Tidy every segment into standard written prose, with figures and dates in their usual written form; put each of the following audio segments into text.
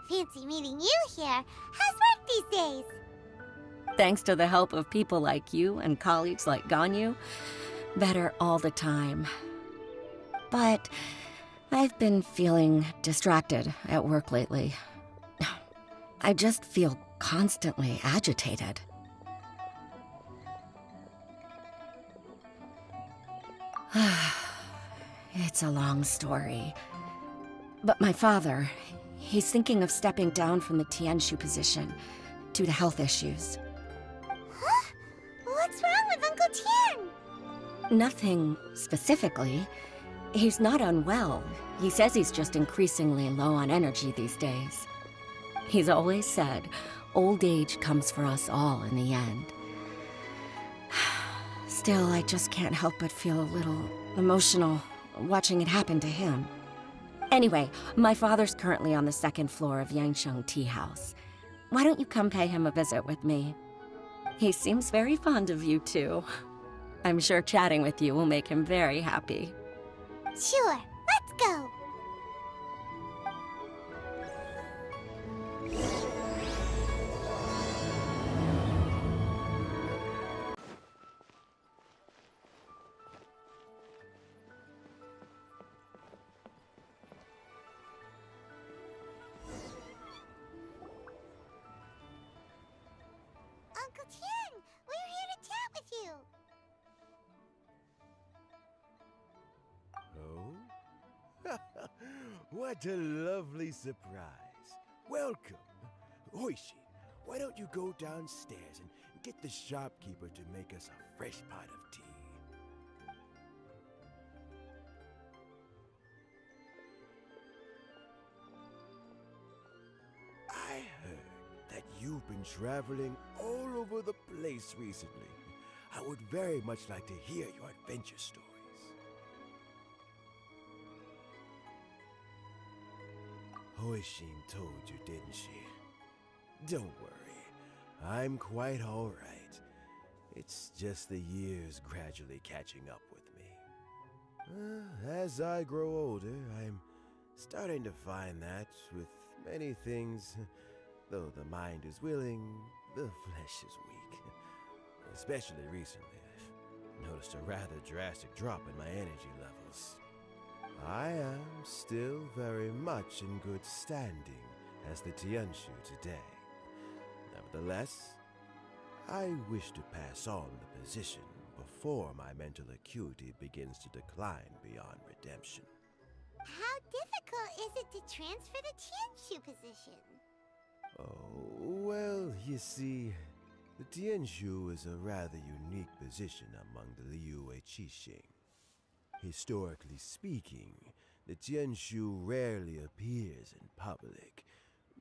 Fancy meeting you here. How's work these days? Thanks to the help of people like you and colleagues like Ganyu, better all the time. But I've been feeling distracted at work lately. I just feel constantly agitated. It's a long story. But my father, he's thinking of stepping down from the Tianshu position due to health issues. Huh? What's wrong with Uncle Tian? Nothing specifically. He's not unwell. He says he's just increasingly low on energy these days. He's always said, old age comes for us all in the end. Still, I just can't help but feel a little emotional watching it happen to him. Anyway, my father's currently on the second floor of Yangsheng Tea House. Why don't you come pay him a visit with me? He seems very fond of you, too. I'm sure chatting with you will make him very happy. Sure, let's go. Uncle Tian, we're here to chat with you. Oh? What a lovely surprise. Welcome. Orchis, why don't you go downstairs and get the shopkeeper to make us a fresh pot of tea? I heard that you've been traveling all over the place recently. I would very much like to hear your adventure stories. Hoishin told you, didn't she? Don't worry, I'm quite all right. It's just the years gradually catching up with me. As I grow older, I'm starting to find that with many things, though the mind is willing, the flesh is weak. Especially recently, I've noticed a rather drastic drop in my energy levels. I am still very much in good standing as the Tianshu today. Nevertheless, I wish to pass on the position before my mental acuity begins to decline beyond redemption. How difficult is it to transfer the Tianshu position? Oh, well, you see, the Tianshu is a rather unique position among the Liyue Qixing. Historically speaking, the Tianshu rarely appears in public.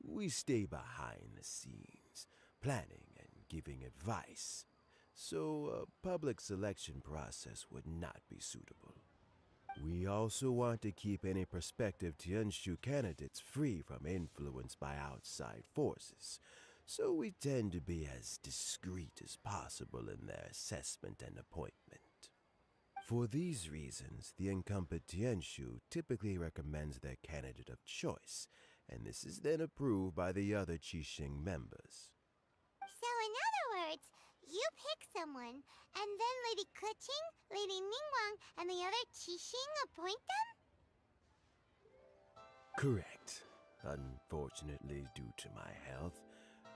We stay behind the scenes, planning and giving advice, so a public selection process would not be suitable. We also want to keep any prospective Tianshu candidates free from influence by outside forces, so we tend to be as discreet as possible in their assessment and appointment. For these reasons, the incumbent Tianshu typically recommends their candidate of choice, and this is then approved by the other Qixing members. So in other words, you pick someone, and then Lady Keqing, Lady Ningguang, and the other Qixing appoint them? Correct. Unfortunately, due to my health,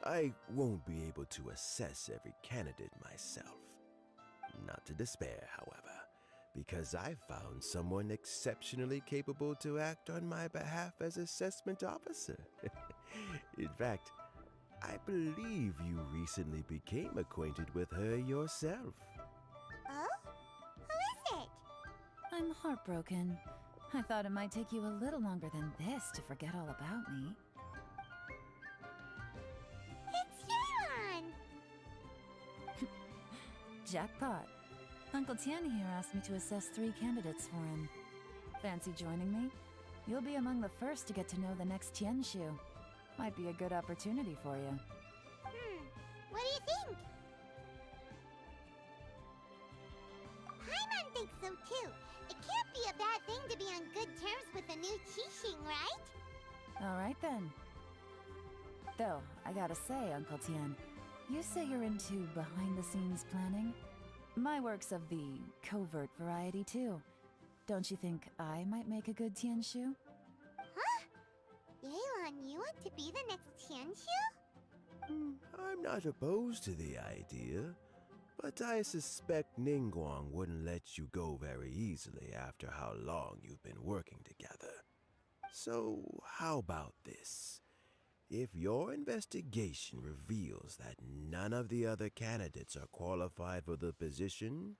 I won't be able to assess every candidate myself. Not to despair, however, because I found someone exceptionally capable to act on my behalf as assessment officer. In fact, I believe you recently became acquainted with her yourself. Oh? Who is it? I'm heartbroken. I thought it might take you a little longer than this to forget all about me. It's Yelan! Jackpot. Uncle Tian here asked me to assess 3 candidates for him. Fancy joining me? You'll be among the first to get to know the next Tianshu. Might be a good opportunity for you. What do you think? Paimon thinks so too. It can't be a bad thing to be on good terms with a new Qixing, right? Alright then. Though, I gotta say, Uncle Tien, you say you're into behind-the-scenes planning? My work's of the covert variety, too. Don't you think I might make a good Tianshu? Huh? Yelan, you want to be the next Tianshu? I'm not opposed to the idea, but I suspect Ningguang wouldn't let you go very easily after how long you've been working together. So, how about this? If your investigation reveals that none of the other candidates are qualified for the position,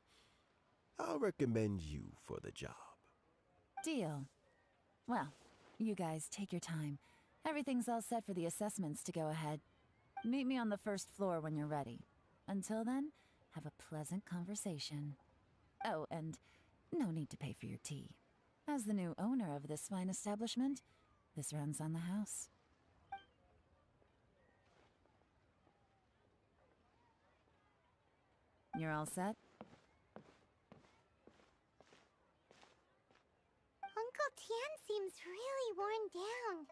I'll recommend you for the job. Deal. Well, you guys take your time. Everything's all set for the assessments to go ahead. Meet me on the first floor when you're ready. Until then, have a pleasant conversation. Oh, and no need to pay for your tea. As the new owner of this fine establishment, this runs on the house. You're all set? Uncle Tien seems really worn down.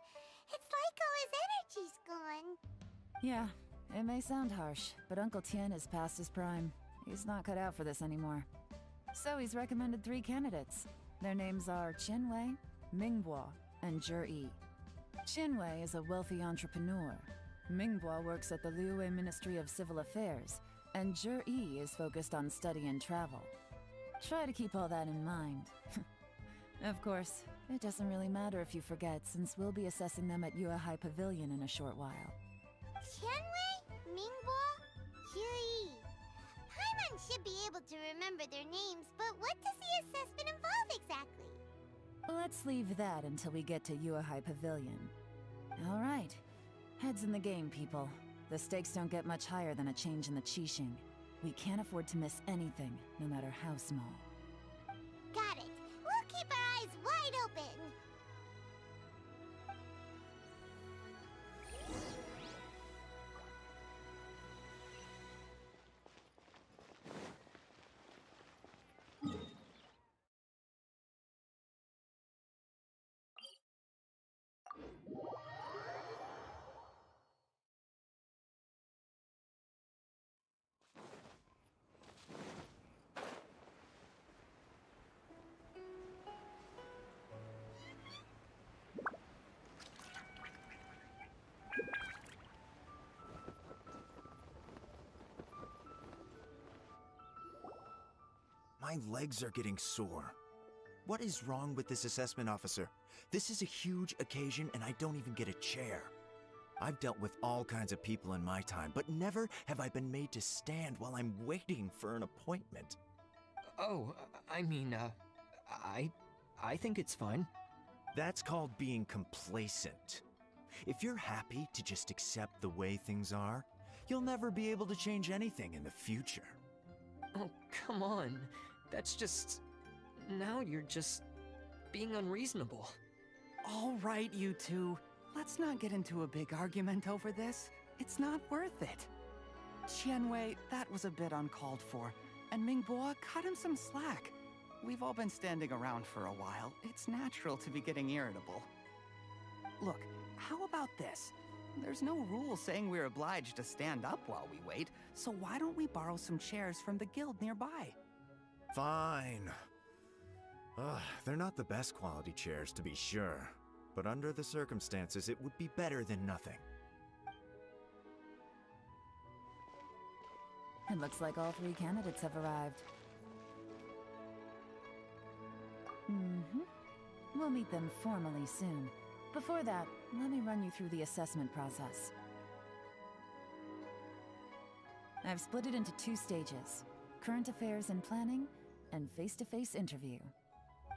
It's like all his energy's gone. Yeah, it may sound harsh, but Uncle Tien is past his prime. He's not cut out for this anymore. So he's recommended 3 candidates. Their names are Qinwei, Mingbo, and Zhi. Qinwei is a wealthy entrepreneur. Mingbo works at the Liyue Ministry of Civil Affairs, and Zhi is focused on study and travel. Try to keep all that in mind. Of course, it doesn't really matter if you forget, since we'll be assessing them at Yuehai Pavilion in a short while. Qianwei, Mingbo, Zhi. Paimon should be able to remember their names, but what does the assessment involve exactly? Let's leave that until we get to Yuehai Pavilion. All right. Heads in the game, people. The stakes don't get much higher than a change in the Qixing. We can't afford to miss anything, no matter how small. Got it. We'll keep our eyes wide open. My legs are getting sore. What is wrong with this assessment officer? This is a huge occasion and I don't even get a chair. I've dealt with all kinds of people in my time, but never have I been made to stand while I'm waiting for an appointment. Oh, I mean, I think it's fine. That's called being complacent. If you're happy to just accept the way things are, you'll never be able to change anything in the future. Oh, come on. That's just... Now you're just... being unreasonable. All right, you two. Let's not get into a big argument over this. It's not worth it. Qianwei, that was a bit uncalled for. And Mingbo, cut him some slack. We've all been standing around for a while. It's natural to be getting irritable. Look, how about this? There's no rule saying we're obliged to stand up while we wait, so why don't we borrow some chairs from the guild nearby? Fine. They're not the best quality chairs, to be sure. But under the circumstances, it would be better than nothing. It looks like all 3 candidates have arrived. We'll meet them formally soon. Before that, let me run you through the assessment process. I've split it into 2 stages: current affairs and planning, and face-to-face interview.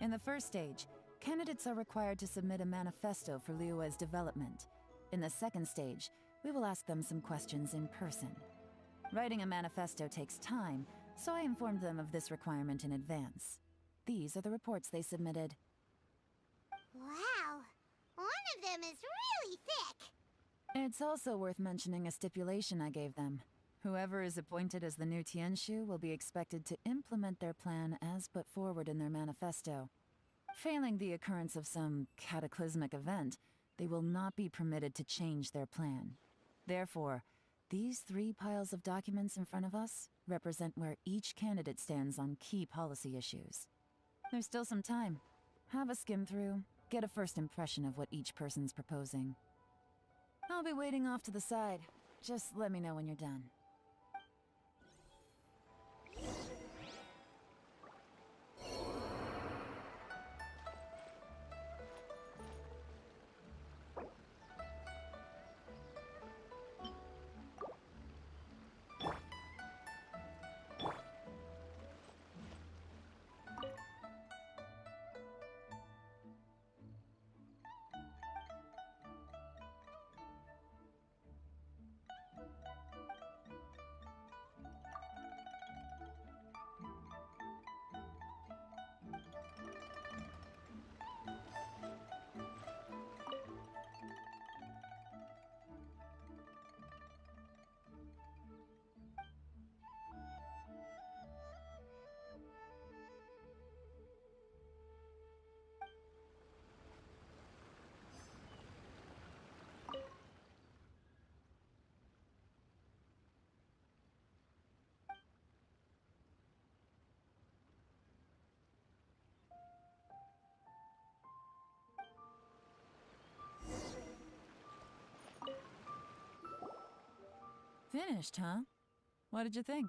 In the first stage, candidates are required to submit a manifesto for Liyue's development. In the second stage, we will ask them some questions in person. Writing a manifesto takes time, so I informed them of this requirement in advance. These are the reports they submitted. Wow. One of them is really thick. It's also worth mentioning a stipulation I gave them. Whoever is appointed as the new Tianshu will be expected to implement their plan as put forward in their manifesto. Failing the occurrence of some cataclysmic event, they will not be permitted to change their plan. Therefore, these 3 piles of documents in front of us represent where each candidate stands on key policy issues. There's still some time. Have a skim through, get a first impression of what each person's proposing. I'll be waiting off to the side. Just let me know when you're done. Finished, huh? What did you think?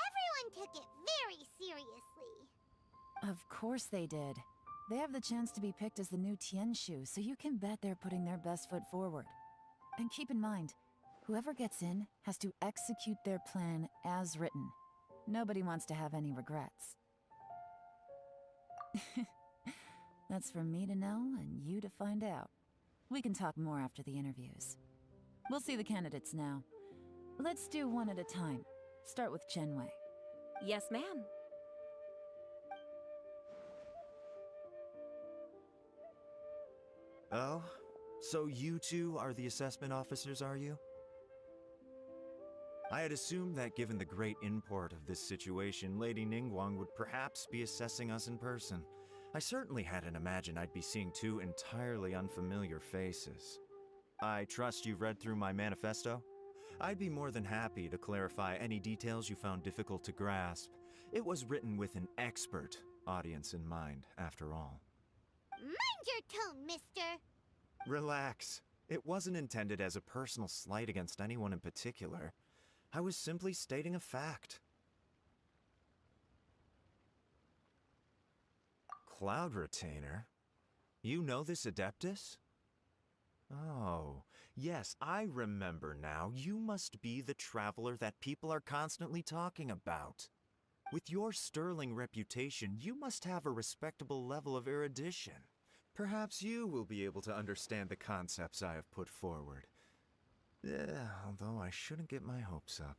Everyone took it very seriously. Of course they did. They have the chance to be picked as the new Tianshu, so you can bet they're putting their best foot forward. And keep in mind, whoever gets in has to execute their plan as written. Nobody wants to have any regrets. That's for me to know and you to find out. We can talk more after the interviews. We'll see the candidates now. Let's do one at a time. Start with Chenwei. Yes, ma'am. Oh? So you two are the assessment officers, are you? I had assumed that given the great import of this situation, Lady Ningguang would perhaps be assessing us in person. I certainly hadn't imagined I'd be seeing 2 entirely unfamiliar faces. I trust you've read through my manifesto? I'd be more than happy to clarify any details you found difficult to grasp. It was written with an expert audience in mind, after all. Mind your tone, mister. Relax. It wasn't intended as a personal slight against anyone in particular. I was simply stating a fact. Cloud Retainer? You know this Adeptus? Oh, yes, I remember now. You must be the traveler that people are constantly talking about. With your sterling reputation, you must have a respectable level of erudition. Perhaps you will be able to understand the concepts I have put forward. Although I shouldn't get my hopes up.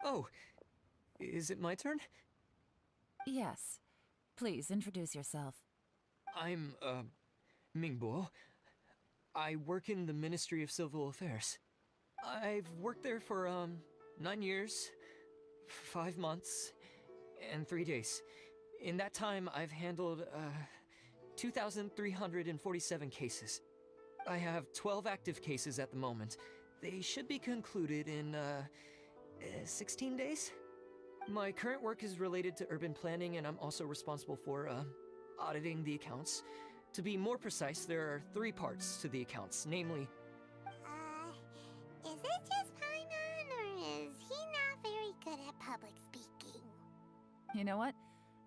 Oh, is it my turn? Yes. Please, introduce yourself. I'm, Mingbo. I work in the Ministry of Civil Affairs. I've worked there for, 9 years, 5 months, and 3 days. In that time, I've handled, 2,347 cases. I have 12 active cases at the moment. They should be concluded in, 16 days? My current work is related to urban planning, and I'm also responsible for, auditing the accounts. To be more precise, there are 3 parts to the accounts, namely... Is it just Paimon, or is he not very good at public speaking? You know what?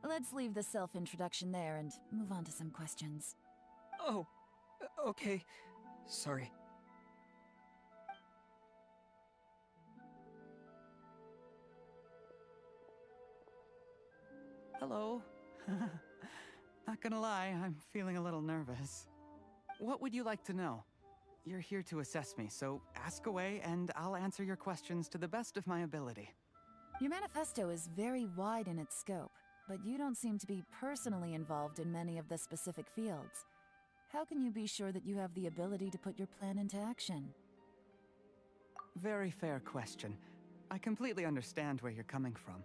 Let's leave the self-introduction there and move on to some questions. Oh, okay. Sorry. Hello. Not gonna lie, I'm feeling a little nervous. What would you like to know? You're here to assess me, so ask away and I'll answer your questions to the best of my ability. Your manifesto is very wide in its scope, but you don't seem to be personally involved in many of the specific fields. How can you be sure that you have the ability to put your plan into action? Very fair question. I completely understand where you're coming from.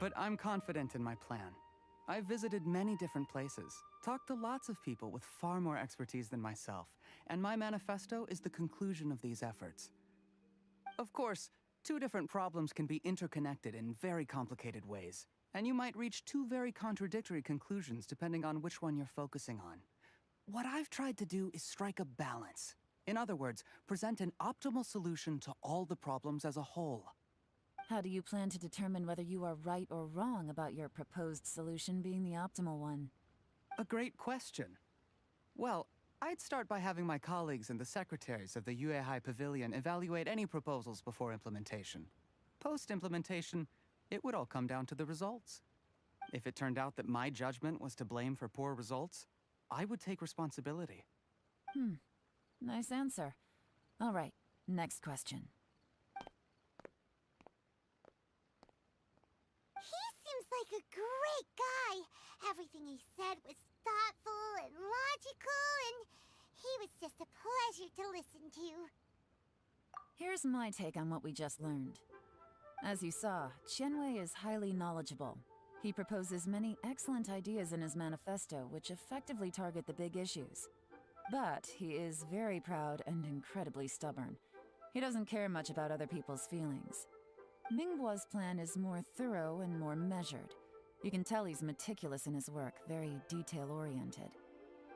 But I'm confident in my plan. I've visited many different places, talked to lots of people with far more expertise than myself, and my manifesto is the conclusion of these efforts. Of course, two different problems can be interconnected in very complicated ways, and you might reach two very contradictory conclusions depending on which one you're focusing on. What I've tried to do is strike a balance. In other words, present an optimal solution to all the problems as a whole. How do you plan to determine whether you are right or wrong about your proposed solution being the optimal one? A great question. Well, I'd start by having my colleagues and the secretaries of the Yuehai Pavilion evaluate any proposals before implementation. Post-implementation, it would all come down to the results. If it turned out that my judgment was to blame for poor results, I would take responsibility. Nice answer. All right, next question. He seems like a great guy. Everything he said was thoughtful and logical, and he was just a pleasure to listen to. Here's my take on what we just learned. As you saw, Qianwei is highly knowledgeable. He proposes many excellent ideas in his manifesto, which effectively target the big issues. But he is very proud and incredibly stubborn. He doesn't care much about other people's feelings. Mingbo's plan is more thorough and more measured. You can tell he's meticulous in his work, very detail-oriented.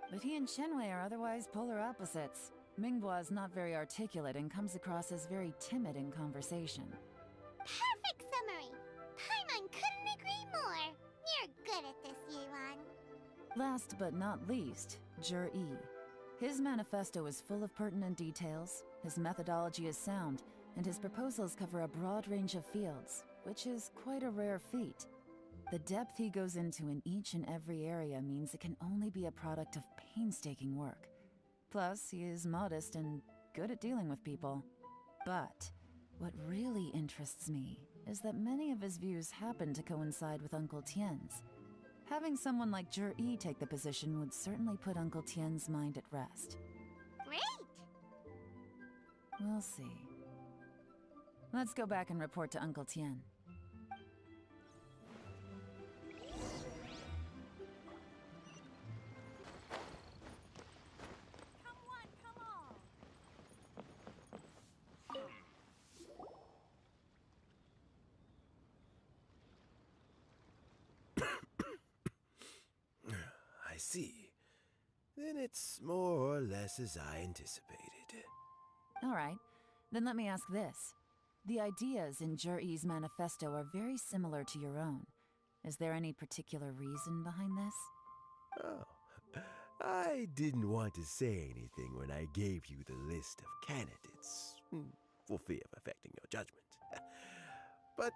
But he and Qianwei are otherwise polar opposites. Mingbo is not very articulate and comes across as very timid in conversation. Perfect summary. Paimon couldn't agree more. You're good at this, Yelan. Last but not least, Zhi. His manifesto is full of pertinent details, his methodology is sound, and his proposals cover a broad range of fields, which is quite a rare feat. The depth he goes into in each and every area means it can only be a product of painstaking work. Plus, he is modest and good at dealing with people. But what really interests me is that many of his views happen to coincide with Uncle Tien's. Having someone like Zhi take the position would certainly put Uncle Tien's mind at rest. Great! We'll see. Let's go back and report to Uncle Tien. I see. Then it's more or less as I anticipated. All right, then let me ask this. The ideas in Zhi's manifesto are very similar to your own. Is there any particular reason behind this? Oh, I didn't want to say anything when I gave you the list of candidates, for fear of affecting your judgment. But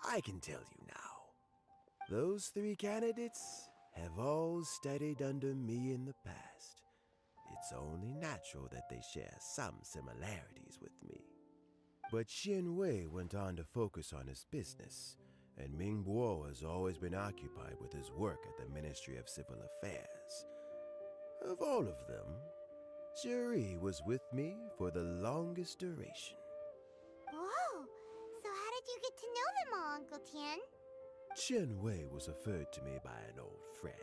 I can tell you now. Those 3 candidates have all studied under me in the past. It's only natural that they share some similarities with me. But Qianwei went on to focus on his business, and Mingbo has always been occupied with his work at the Ministry of Civil Affairs. Of all of them, Zhi was with me for the longest duration. Whoa! So how did you get to know them all, Uncle Tien? Qianwei was referred to me by an old friend.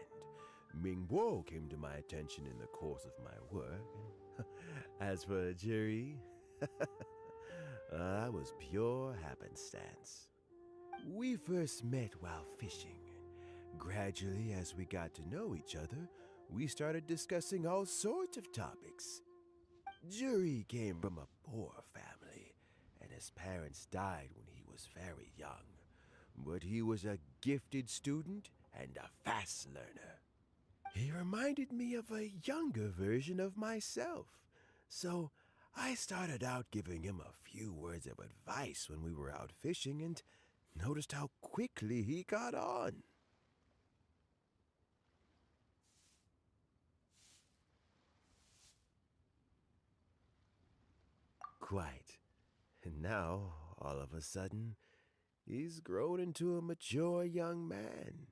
Mingbo came to my attention in the course of my work. As for Zhi, that was pure happenstance. We first met while fishing. Gradually, as we got to know each other, we started discussing all sorts of topics. Zhi came from a poor family, and his parents died when he was very young. But he was a gifted student and a fast learner. He reminded me of a younger version of myself, so I started out giving him a few words of advice when we were out fishing and noticed how quickly he got on. Quite. And now, all of a sudden, he's grown into a mature young man.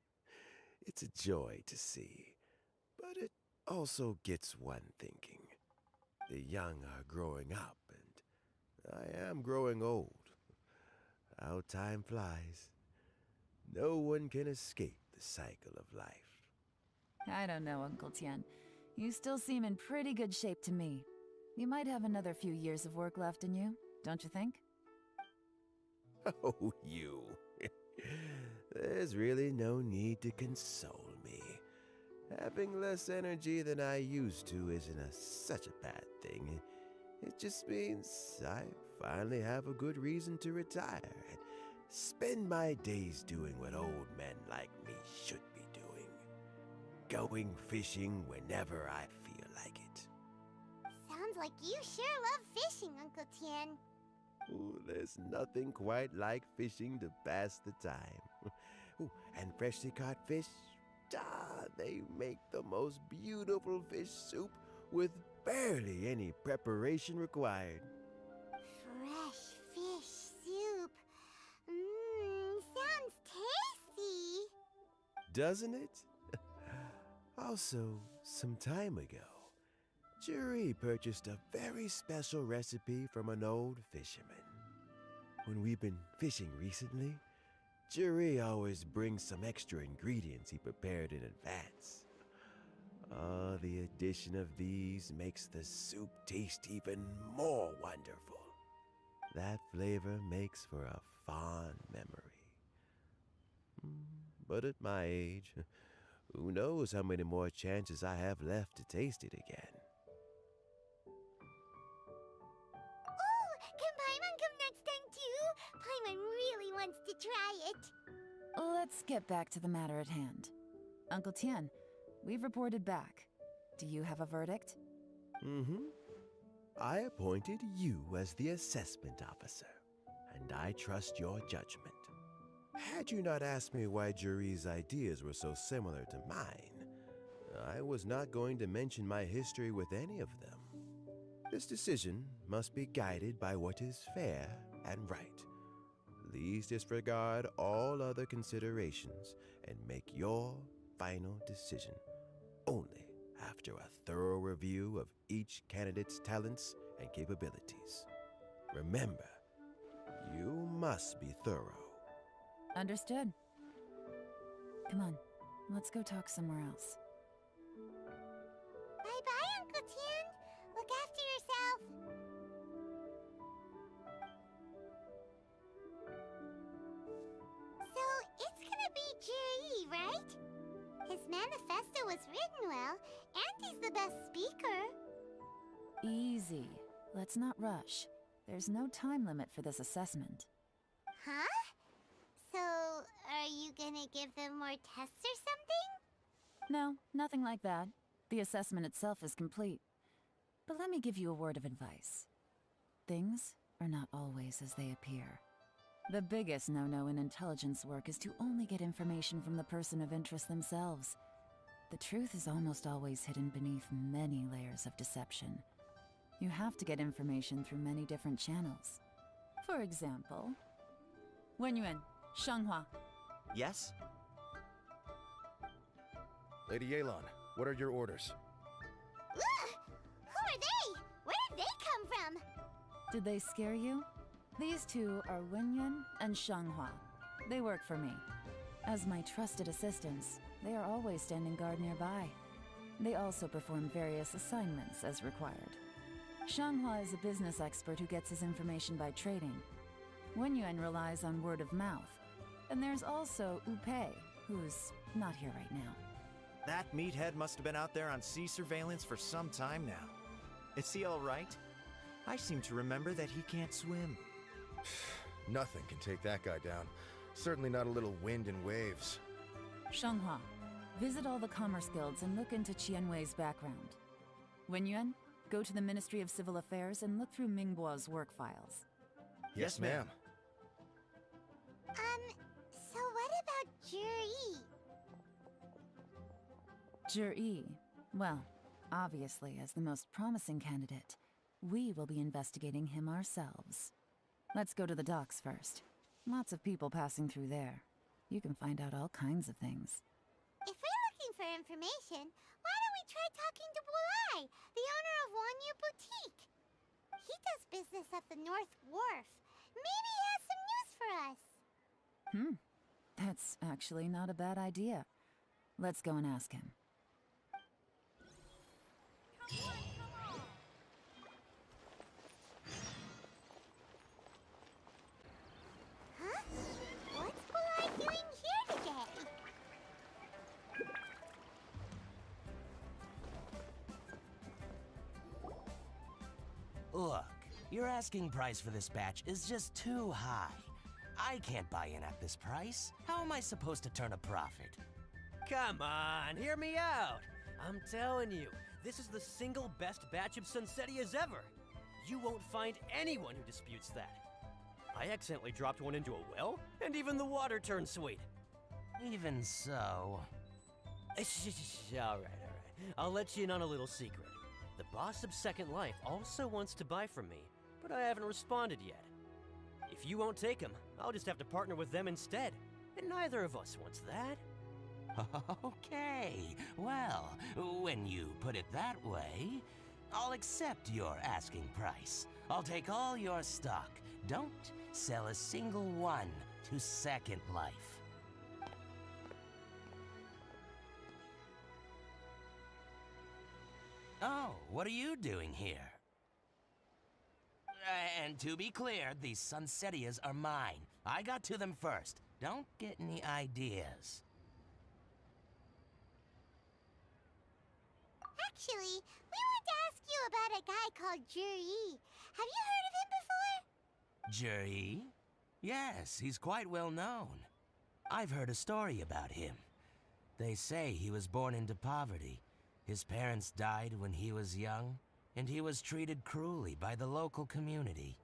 It's a joy to see, but it also gets one thinking. The young are growing up, and I am growing old. How time flies. No one can escape the the cycle of life. I don't know, Uncle Tian. You still seem in pretty good shape to me. You might have another few years of work left in you, don't you think? Oh, you. There's really no need to console me. Having less energy than I used to isn't such a bad thing. It just means I finally have a good reason to retire and spend my days doing what old men like me should be doing. Going fishing whenever I feel like it. Sounds like you sure love fishing, Uncle Tian. Ooh, there's nothing quite like fishing to pass the time. Ooh, and freshly caught fish, they make the most beautiful fish soup with barely any preparation required. Fresh fish soup. Sounds tasty. Doesn't it? Also, some time ago, Jury purchased a very special recipe from an old fisherman. When we've been fishing recently, Jury always brings some extra ingredients he prepared in advance. The addition of these makes the soup taste even more wonderful. That flavor makes for a fond memory. But at my age, who knows how many more chances I have left to taste it again. Oh, can Paimon come next time too? Paimon really wants to try it. Let's get back to the matter at hand. Uncle Tian, we've reported back. Do you have a verdict? I appointed you as the assessment officer, and I trust your judgment. Had you not asked me why Jury's ideas were so similar to mine, I was not going to mention my history with any of them. This decision must be guided by what is fair and right. Please disregard all other considerations and make your final decision only after a thorough review of each candidate's talents and capabilities. Remember, you must be thorough. Understood. Come on, let's go talk somewhere else. Bye-bye, Uncle Tian. Look after yourself. So, it's gonna be Jiri, right? His manifesto was written well, and he's the best speaker. Easy. Let's not rush. There's no time limit for this assessment. Huh? So, are you gonna give them more tests or something? No, nothing like that. The assessment itself is complete. But let me give you a word of advice. Things are not always as they appear. The biggest no-no in intelligence work is to only get information from the person of interest themselves. The truth is almost always hidden beneath many layers of deception. You have to get information through many different channels. For example, Wenyuan, Shanghua. Yes? Lady Yelan, what are your orders? Ugh! Who are they? Where did they come from? Did they scare you? These two are Wenyuan and Shanghua. They work for me. As my trusted assistants, they are always standing guard nearby. They also perform various assignments as required. Shanghua is a business expert who gets his information by trading. Wenyuan relies on word of mouth. And there's also Upei, who's not here right now. That meathead must have been out there on sea surveillance for some time now. Is he all right? I seem to remember that he can't swim. Nothing can take that guy down. Certainly not a little wind and waves. Shanghua, visit all the commerce guilds and look into Qianwei's background. Wenyuan, go to the Ministry of Civil Affairs and look through Mingbo's work files. Yes, ma'am. So what about Jiri? Jiri, well, obviously as the most promising candidate, we will be investigating him ourselves. Let's go to the docks first. Lots of people passing through there. You can find out all kinds of things. If we're looking for information, why don't we try talking to Bulai, the owner of Wanyu Boutique? He does business at the North Wharf. Maybe he has some news for us. That's actually not a bad idea. Let's go and ask him. Huh? What's Polite doing here today? Look, your asking price for this batch is just too high. I can't buy in at this price. How am I supposed to turn a profit? Come on, hear me out. I'm telling you, this is the single best batch of Sunsetias ever. You won't find anyone who disputes that. I accidentally dropped one into a well, and even the water turned sweet. Even so... All right. I'll let you in on a little secret. The boss of Second Life also wants to buy from me, but I haven't responded yet. If you won't take him, I'll just have to partner with them instead, and neither of us wants that. Okay, well, when you put it that way, I'll accept your asking price. I'll take all your stock. Don't sell a single one to Second Life. Oh, what are you doing here? And to be clear, these Sunsetias are mine. I got to them first. Don't get any ideas. Actually, we want to ask you about a guy called Juri. Have you heard of him before? Juri? Yes, he's quite well known. I've heard a story about him. They say he was born into poverty. His parents died when he was young, and he was treated cruelly by the local community.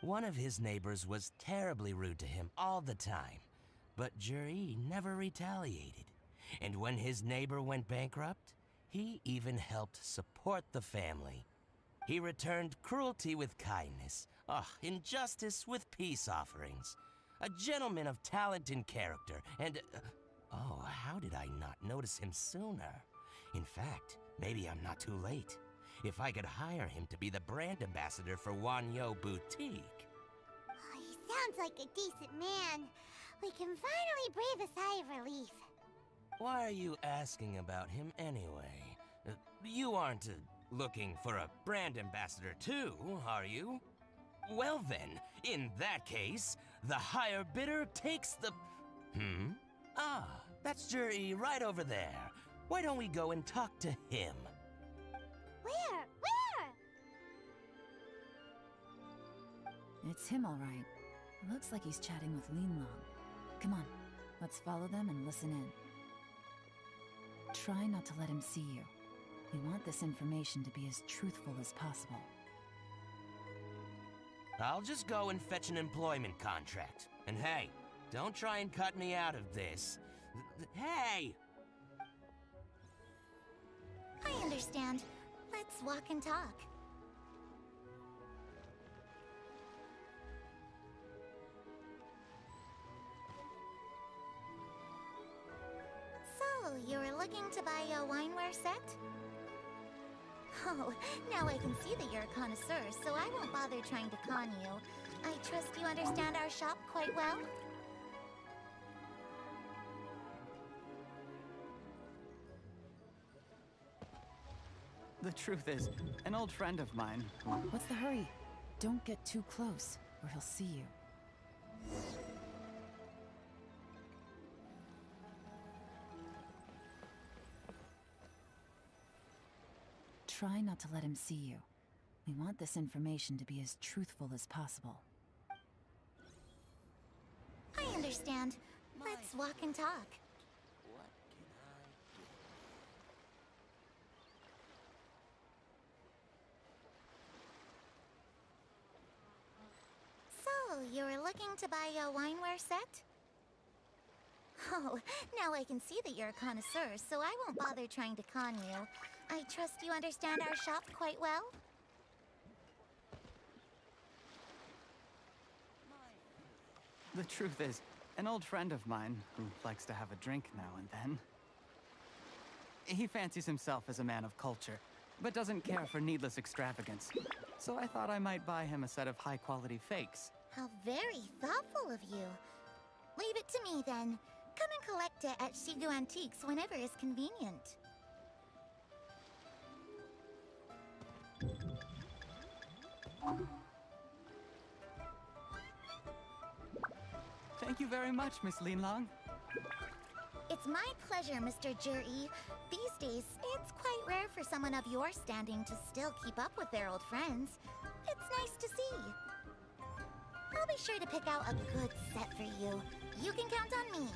One of his neighbors was terribly rude to him all the time, but Juri never retaliated. And when his neighbor went bankrupt, he even helped support the family. He returned cruelty with kindness, injustice with peace offerings. A gentleman of talent and character, and... oh, how did I not notice him sooner? In fact, maybe I'm not too late. If I could hire him to be the brand ambassador for Wanyo Boutique. Oh, he sounds like a decent man. We can finally breathe a sigh of relief. Why are you asking about him anyway? You aren't looking for a brand ambassador too, are you? Well then, in that case, the higher bidder takes the... Ah, that's Juri right over there. Why don't we go and talk to him? Where? It's him, all right. Looks like he's chatting with Yelan. Come on, let's follow them and listen in. Try not to let him see you. We want this information to be as truthful as possible. I'll just go and fetch an employment contract. And hey, don't try and cut me out of this. Hey! I understand. Let's walk and talk. So, you were looking to buy a wineware set? Oh, now I can see that you're a connoisseur, so I won't bother trying to con you. I trust you understand our shop quite well? The truth is, an old friend of mine... What's the hurry? Don't get too close, or he'll see you. Try not to let him see you. We want this information to be as truthful as possible. I understand. Let's walk and talk. What can I do? So, you were looking to buy a wineware set? Oh, now I can see that you're a connoisseur, so I won't bother trying to con you. I trust you understand our shop quite well? The truth is, an old friend of mine who likes to have a drink now and then. He fancies himself as a man of culture, but doesn't care for needless extravagance. So I thought I might buy him a set of high-quality fakes. How very thoughtful of you. Leave it to me then. Come and collect it at Shigu Antiques whenever is convenient. Thank you very much, Miss Linlong. It's my pleasure, Mr. Juri. These days, it's quite rare for someone of your standing to still keep up with their old friends. It's nice to see. I'll be sure to pick out a good set for you. You can count on me.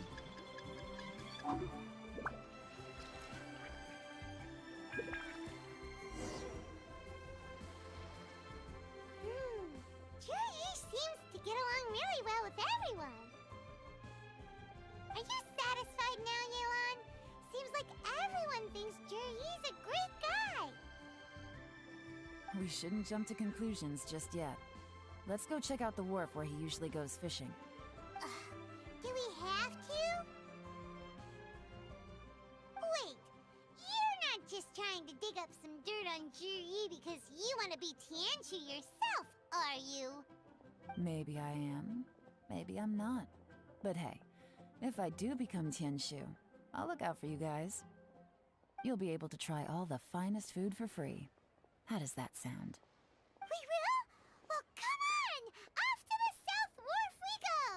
Juri seems to get along really well with everyone. Are you satisfied now, Yelan? Seems like everyone thinks Juri's a great guy. We shouldn't jump to conclusions just yet. Let's go check out the wharf where he usually goes fishing. Do we have to? Wait, you're not just trying to dig up some dirt on Juri because you want to be Tianshu yourself, are you? Maybe I am, maybe I'm not. But hey, if I do become Tianshu, I'll look out for you guys. You'll be able to try all the finest food for free. How does that sound? We will? Well, come on! Off to the South Wharf we go!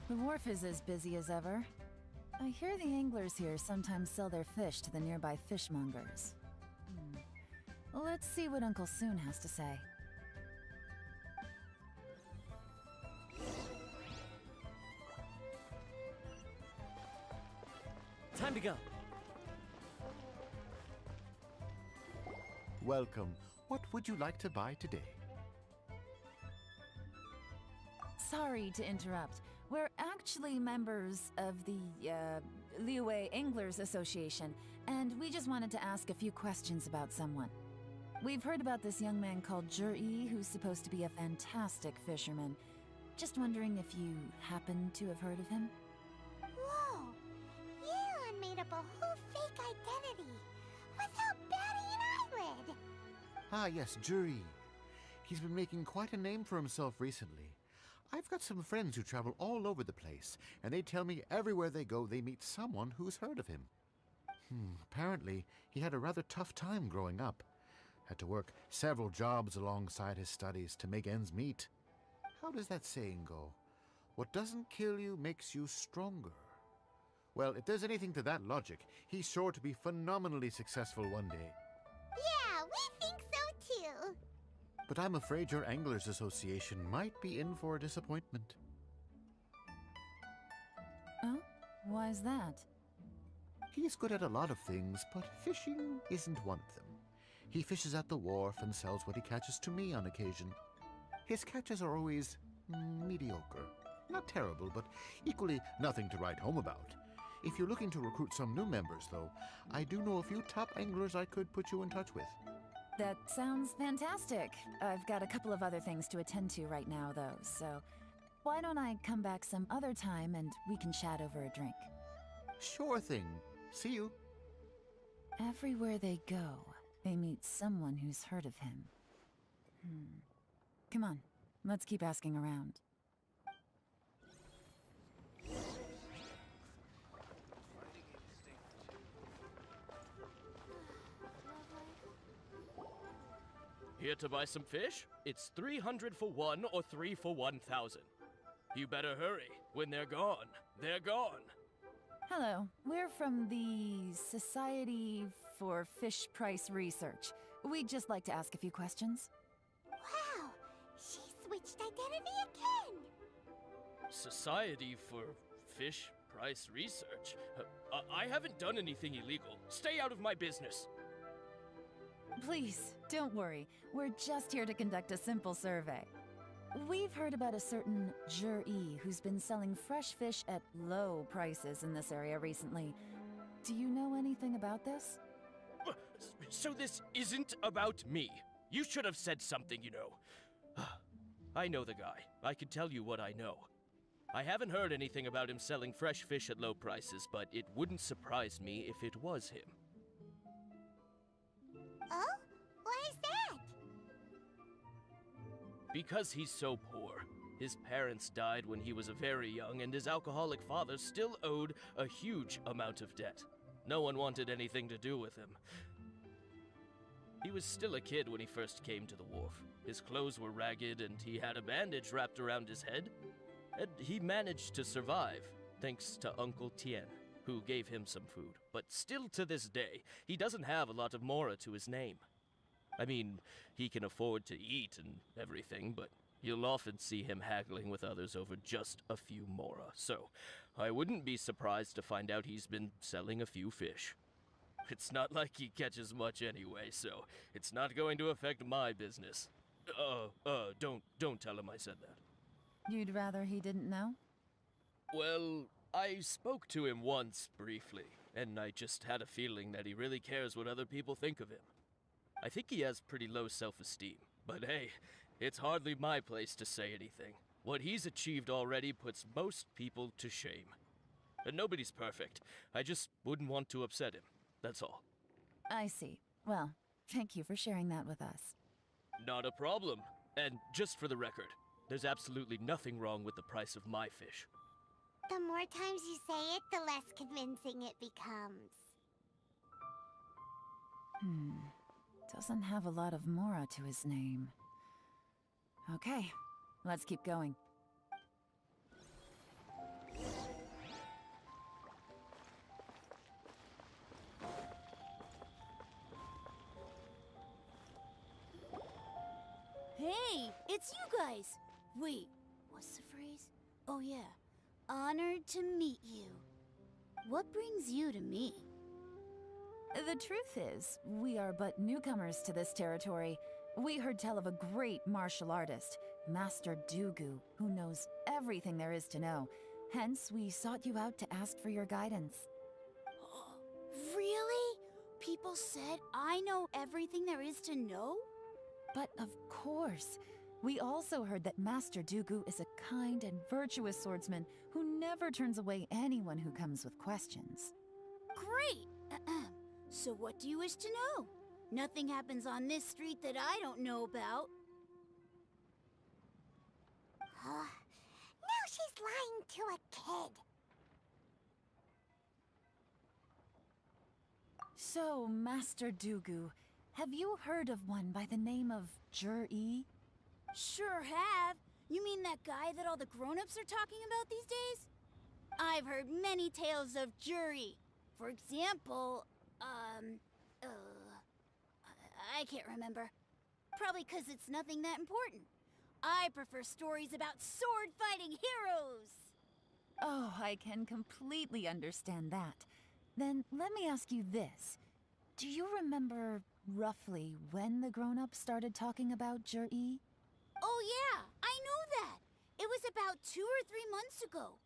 The wharf is as busy as ever. I hear the anglers here sometimes sell their fish to the nearby fishmongers. Let's see what Uncle Soon has to say. Time to go. Welcome. What would you like to buy today? Sorry to interrupt. We're actually members of the, Liyue Anglers Association, and we just wanted to ask a few questions about someone. We've heard about this young man called Juri, who's supposed to be a fantastic fisherman. Just wondering if you happen to have heard of him? Whoa! Yelan made up a whole fake identity without batting an eyelid! Ah, yes, Juri. He's been making quite a name for himself recently. I've got some friends who travel all over the place, and they tell me everywhere they go they meet someone who's heard of him. Apparently, he had a rather tough time growing up. Had to work several jobs alongside his studies to make ends meet. How does that saying go? What doesn't kill you makes you stronger. Well, if there's anything to that logic, he's sure to be phenomenally successful one day. Yeah, we think so too! But I'm afraid your Anglers Association might be in for a disappointment. Oh? Why's that? He's good at a lot of things, but fishing isn't one of them. He fishes at the wharf and sells what he catches to me on occasion. His catches are always mediocre. Not terrible, but equally nothing to write home about. If you're looking to recruit some new members, though, I do know a few top anglers I could put you in touch with. That sounds fantastic. I've got a couple of other things to attend to right now, though, so why don't I come back some other time and we can chat over a drink? Sure thing. See you. Everywhere they go, they meet someone who's heard of him. Come on, let's keep asking around. Here to buy some fish? It's 300 for one or 3 for 1,000. You better hurry. When they're gone, they're gone. Hello, we're from the Society for Fish Price Research. We'd just like to ask a few questions. Wow! She switched identity again! Society for Fish Price Research? I haven't done anything illegal. Stay out of my business. Please, don't worry. We're just here to conduct a simple survey. We've heard about a certain Juri who's been selling fresh fish at low prices in this area recently. Do you know anything about this? So this isn't about me. You should have said something, you know. I know the guy. I can tell you what I know. I haven't heard anything about him selling fresh fish at low prices, but it wouldn't surprise me if it was him. Oh? Why is that? Because he's so poor. His parents died when he was very young, and his alcoholic father still owed a huge amount of debt. No one wanted anything to do with him. He was still a kid when he first came to the wharf. His clothes were ragged, and he had a bandage wrapped around his head. And he managed to survive, thanks to Uncle Tien, who gave him some food. But still to this day, he doesn't have a lot of mora to his name. I mean, he can afford to eat and everything, but you'll often see him haggling with others over just a few mora. So, I wouldn't be surprised to find out he's been selling a few fish. It's not like he catches much anyway, so it's not going to affect my business. Don't tell him I said that. You'd rather he didn't know? Well, I spoke to him once, briefly, and I just had a feeling that he really cares what other people think of him. I think he has pretty low self-esteem, but hey, it's hardly my place to say anything. What he's achieved already puts most people to shame. And nobody's perfect. I just wouldn't want to upset him, that's all. I see. Well, thank you for sharing that with us. Not a problem. And just for the record, there's absolutely nothing wrong with the price of my fish. The more times you say it, the less convincing it becomes. Doesn't have a lot of mora to his name. Okay, let's keep going. Hey, it's you guys! Wait, what's the phrase? Oh yeah, honored to meet you. What brings you to me? The truth is, we are but newcomers to this territory. We heard tell of a great martial artist, Master Dugu, who knows everything there is to know. Hence, we sought you out to ask for your guidance. Really? People said I know everything there is to know? But of course, we also heard that Master Dugu is a kind and virtuous swordsman who never turns away anyone who comes with questions. Great! So what do you wish to know? Nothing happens on this street that I don't know about. Now she's lying to a kid. So, Master Dugu, have you heard of one by the name of Jur-E? Sure have. You mean that guy that all the grown-ups are talking about these days? I've heard many tales of Juri. For example, I can't remember. Probably 'cause it's nothing that important. I prefer stories about sword-fighting heroes! Oh, I can completely understand that. Then let me ask you this. Do you remember roughly when the grown-ups started talking about Jur-E? Oh yeah, I know that! It was about 2 or 3 months ago.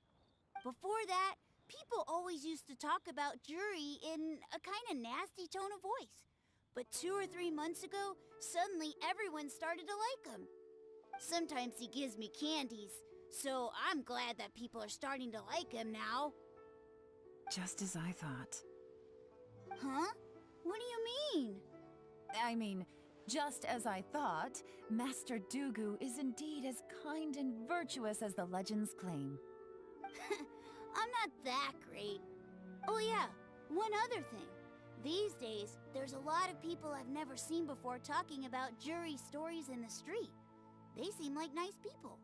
Before that, people always used to talk about Juri in a kind of nasty tone of voice. But 2 or 3 months ago, suddenly everyone started to like him. Sometimes he gives me candies, so I'm glad that people are starting to like him now. Just as I thought. Huh? What do you mean? I mean, just as I thought, Master Dugu is indeed as kind and virtuous as the legends claim. I'm not that great. Oh yeah, one other thing. These days, there's a lot of people I've never seen before talking about Juri stories in the street. They seem like nice people.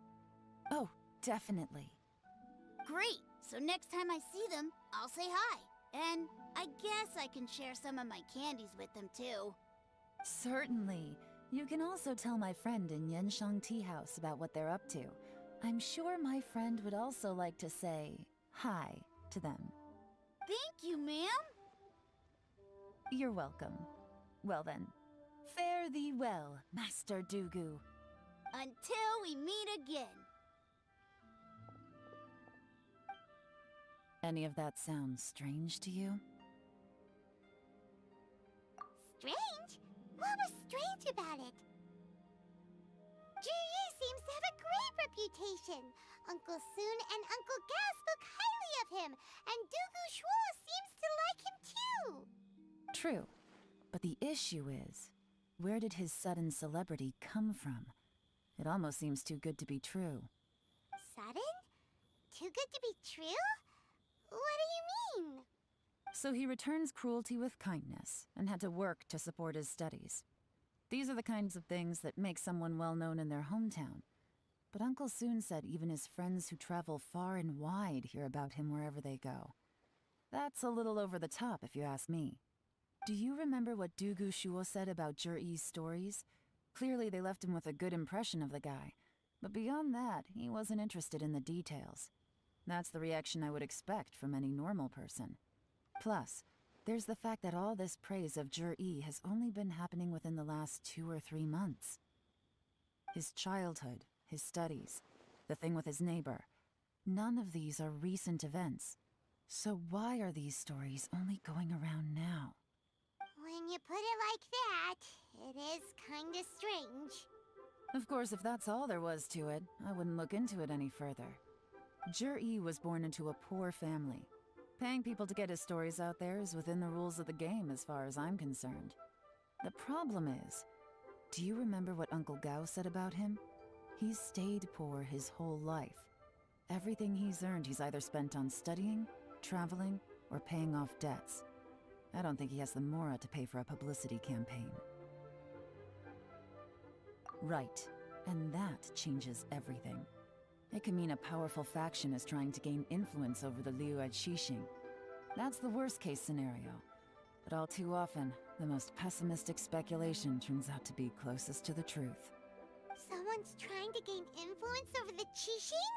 Oh, definitely. Great! So next time I see them, I'll say hi. And I guess I can share some of my candies with them too. Certainly. You can also tell my friend in Yenshang Tea House about what they're up to. I'm sure my friend would also like to say hi to them. Thank you, ma'am! You're welcome. Well then, fare thee well, Master Dugu. Until we meet again. Any of that sound strange to you? Strange? What was strange about it? Juri seems to have a great reputation. Uncle Soon and Uncle Gao spoke highly of him, and Dugu Shuo seems to like him too. True. But the issue is, where did his sudden celebrity come from? It almost seems too good to be true. Sudden? Too good to be true? What do you mean? So he returns cruelty with kindness, and had to work to support his studies. These are the kinds of things that make someone well known in their hometown. But Uncle Soon said even his friends who travel far and wide hear about him wherever they go. That's a little over the top, if you ask me. Do you remember what Dugu Shuo said about Zhiyi's stories? Clearly they left him with a good impression of the guy. But beyond that, he wasn't interested in the details. That's the reaction I would expect from any normal person. Plus, there's the fact that all this praise of Zhiyi has only been happening within the last 2 or 3 months. His childhood, his studies, the thing with his neighbor, none of these are recent events. So why are these stories only going around now? When you put it like that, it is kinda strange. Of course, if that's all there was to it, I wouldn't look into it any further. Zhiyi was born into a poor family. Paying people to get his stories out there is within the rules of the game as far as I'm concerned. The problem is, do you remember what Uncle Gao said about him? He's stayed poor his whole life. Everything he's earned he's either spent on studying, traveling, or paying off debts. I don't think he has the mora to pay for a publicity campaign. Right, and that changes everything. It can mean a powerful faction is trying to gain influence over the Liu at Xixing. That's the worst-case scenario. But all too often, the most pessimistic speculation turns out to be closest to the truth. Someone's trying to gain influence over the Qixing?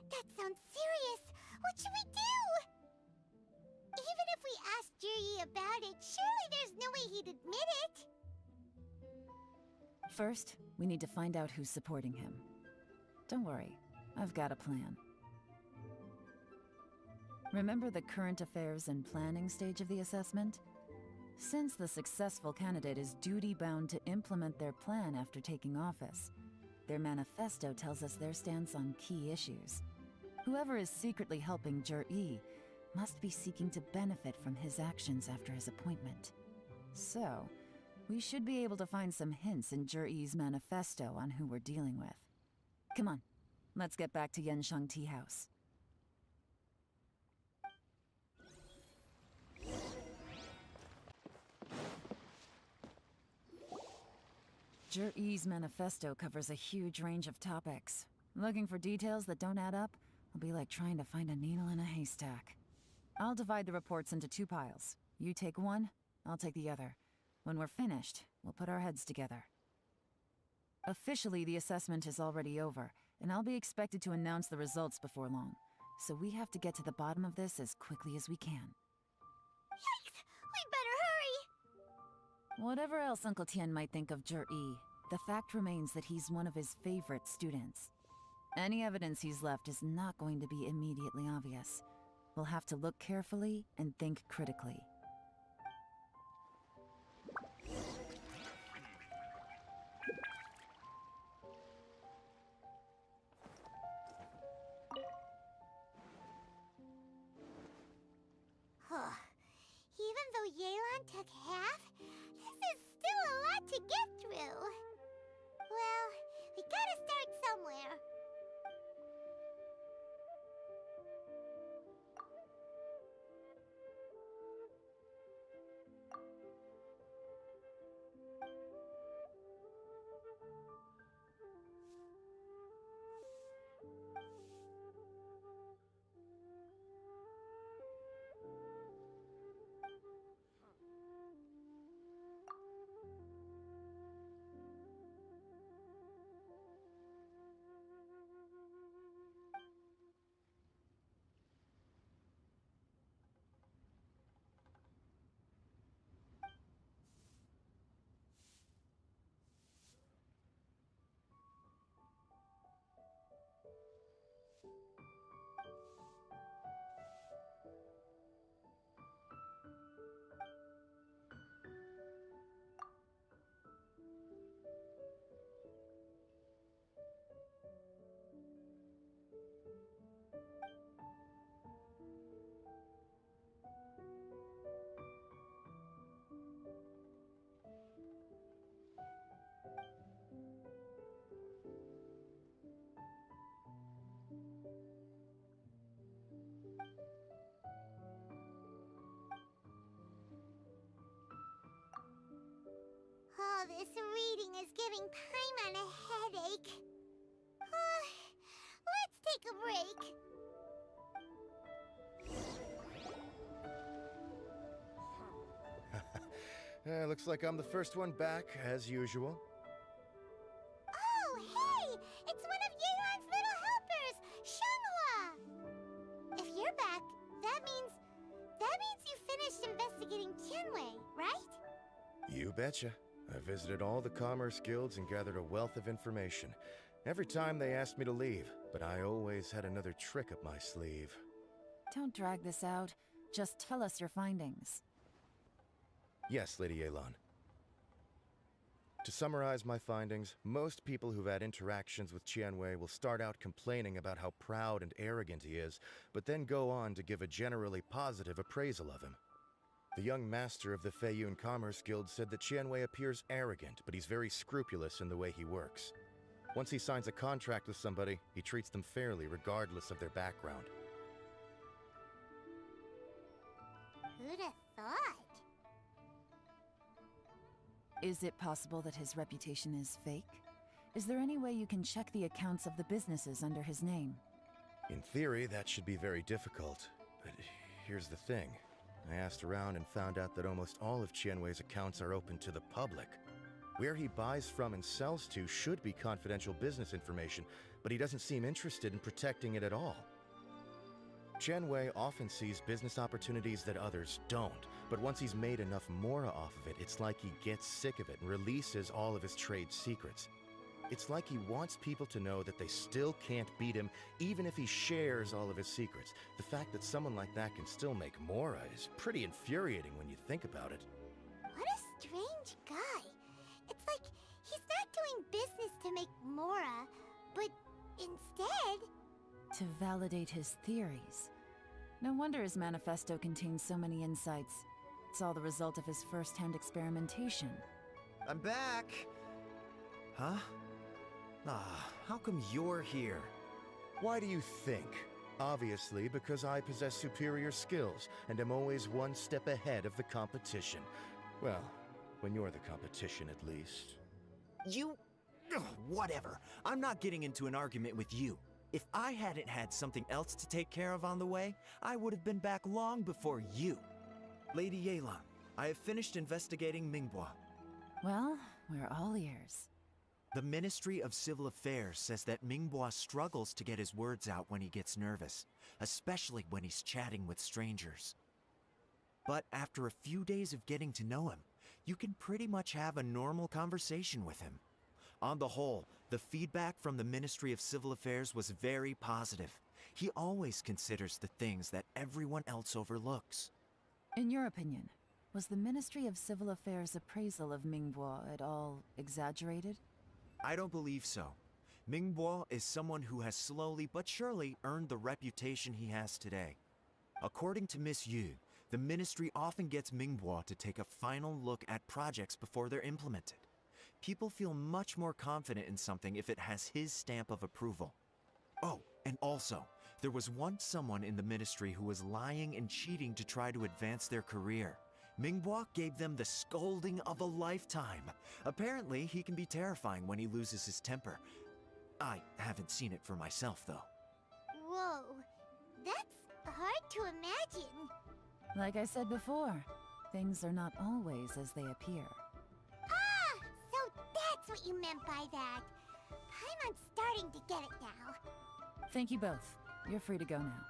That sounds serious. What should we do? Even if we asked Zhiyi about it, surely there's no way he'd admit it. First, we need to find out who's supporting him. Don't worry, I've got a plan. Remember the current affairs and planning stage of the assessment? Since the successful candidate is duty-bound to implement their plan after taking office, their manifesto tells us their stance on key issues. Whoever is secretly helping Zhiyi must be seeking to benefit from his actions after his appointment. So, we should be able to find some hints in Zhiyi's manifesto on who we're dealing with. Come on, let's get back to Yansheng Tea House. Zhiyi's manifesto covers a huge range of topics. Looking for details that don't add up will be like trying to find a needle in a haystack. I'll divide the reports into 2 piles. You take one, I'll take the other. When we're finished, we'll put our heads together. Officially, the assessment is already over, and I'll be expected to announce the results before long. So we have to get to the bottom of this as quickly as we can. Yikes! We better hurry! Whatever else Uncle Tian might think of Zhiyi, the fact remains that he's one of his favorite students. Any evidence he's left is not going to be immediately obvious. We'll have to look carefully and think critically. Even though Yelan took half, this is still a lot to get through. Well, we gotta start somewhere. all this reading is giving Paimon a headache. Let's take a break. Looks like I'm the first one back, as usual. Oh, hey! It's one of Yelan's little helpers, Shanghua! If you're back, that means you finished investigating Tianwei, right? You betcha. I visited all the commerce guilds and gathered a wealth of information. Every time they asked me to leave, but I always had another trick up my sleeve. Don't drag this out. Just tell us your findings. Yes, Lady Yelan. To summarize my findings, most people who've had interactions with Tianwei will start out complaining about how proud and arrogant he is, but then go on to give a generally positive appraisal of him. The young master of the Feiyun Commerce Guild said that Tianwei appears arrogant, but he's very scrupulous in the way he works. Once he signs a contract with somebody, he treats them fairly regardless of their background. Who'd have thought? Is it possible that his reputation is fake? Is there any way you can check the accounts of the businesses under his name? In theory, that should be very difficult, but here's the thing. I asked around and found out that almost all of Tianwei's accounts are open to the public. Where he buys from and sells to should be confidential business information, but he doesn't seem interested in protecting it at all. Tianwei often sees business opportunities that others don't, but once he's made enough mora off of it, it's like he gets sick of it and releases all of his trade secrets. It's like he wants people to know that they still can't beat him, even if he shares all of his secrets. The fact that someone like that can still make mora is pretty infuriating when you think about it. What a strange guy. It's like he's not doing business to make mora, but instead... To validate his theories. No wonder his manifesto contains so many insights. It's all the result of his first-hand experimentation. I'm back! Huh? How come you're here? Why do you think? Obviously, because I possess superior skills and am always one step ahead of the competition. Well, when you're the competition, at least. You... Ugh, whatever. I'm not getting into an argument with you. If I hadn't had something else to take care of on the way, I would have been back long before you. Lady Yelan, I have finished investigating Mingbua. Well, we're all ears. The Ministry of Civil Affairs says that Mingbua struggles to get his words out when he gets nervous, especially when he's chatting with strangers. But after a few days of getting to know him, you can pretty much have a normal conversation with him. On the whole, the feedback from the Ministry of Civil Affairs was very positive. He always considers the things that everyone else overlooks. In your opinion, was the Ministry of Civil Affairs' appraisal of Mingbua at all exaggerated? I don't believe so. Mingbua is someone who has slowly but surely earned the reputation he has today. According to Miss Yu, the Ministry often gets Mingbua to take a final look at projects before they're implemented. People feel much more confident in something if it has his stamp of approval. Oh, and also, there was once someone in the Ministry who was lying and cheating to try to advance their career. Mingbua gave them the scolding of a lifetime. Apparently, he can be terrifying when he loses his temper. I haven't seen it for myself, though. Whoa, that's hard to imagine. Like I said before, things are not always as they appear. Ah, so that's what you meant by that. Paimon's starting to get it now. Thank you both. You're free to go now.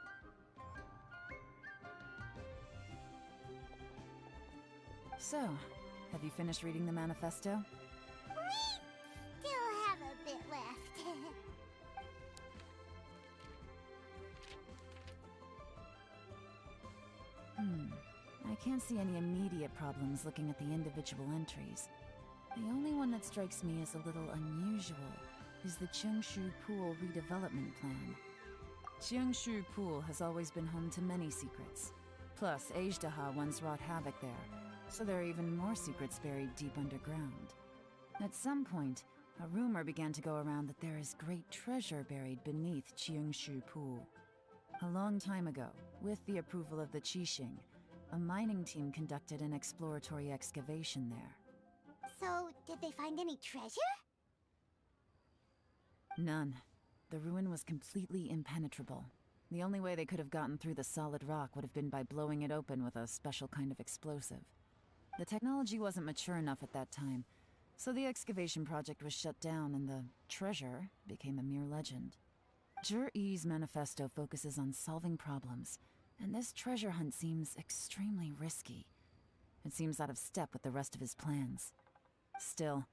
So, have you finished reading the manifesto? We still have a bit left. I can't see any immediate problems looking at the individual entries. The only one that strikes me as a little unusual is the Qingshu Pool redevelopment plan. Qingshu Pool has always been home to many secrets. Plus, Ajdaha once wrought havoc there, so there are even more secrets buried deep underground. At some point, a rumor began to go around that there is great treasure buried beneath Qingshu Pool. A long time ago, with the approval of the Qixing, a mining team conducted an exploratory excavation there. So, did they find any treasure? None. The ruin was completely impenetrable. The only way they could have gotten through the solid rock would have been by blowing it open with a special kind of explosive. The technology wasn't mature enough at that time, so the excavation project was shut down and the treasure became a mere legend. Jur-E's manifesto focuses on solving problems, and this treasure hunt seems extremely risky. It seems out of step with the rest of his plans. Still,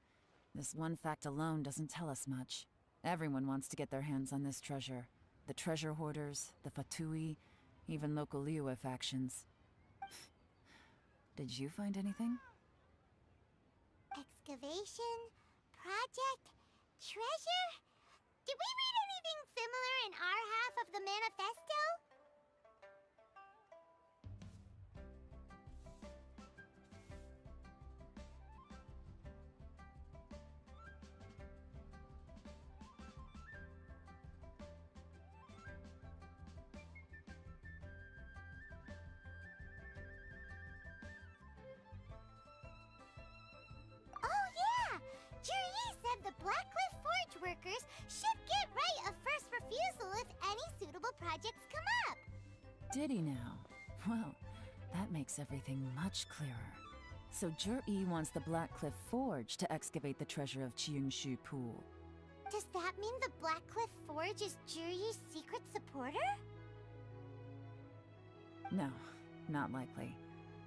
this one fact alone doesn't tell us much. Everyone wants to get their hands on this treasure. The treasure hoarders, the Fatui, even local Liyue factions. Did you find anything? Excavation, project, treasure? Did we read anything similar in our half of the manifesto? Oh yeah! Juri said the Blackcliff Forge workers should get right of first refusal if any suitable projects come up. Did he now? Well, that makes everything much clearer. So Jur-E wants the Blackcliff Forge to excavate the treasure of Qiangshu Pool. Does that mean the Blackcliff Forge is Juri's secret supporter? No, not likely.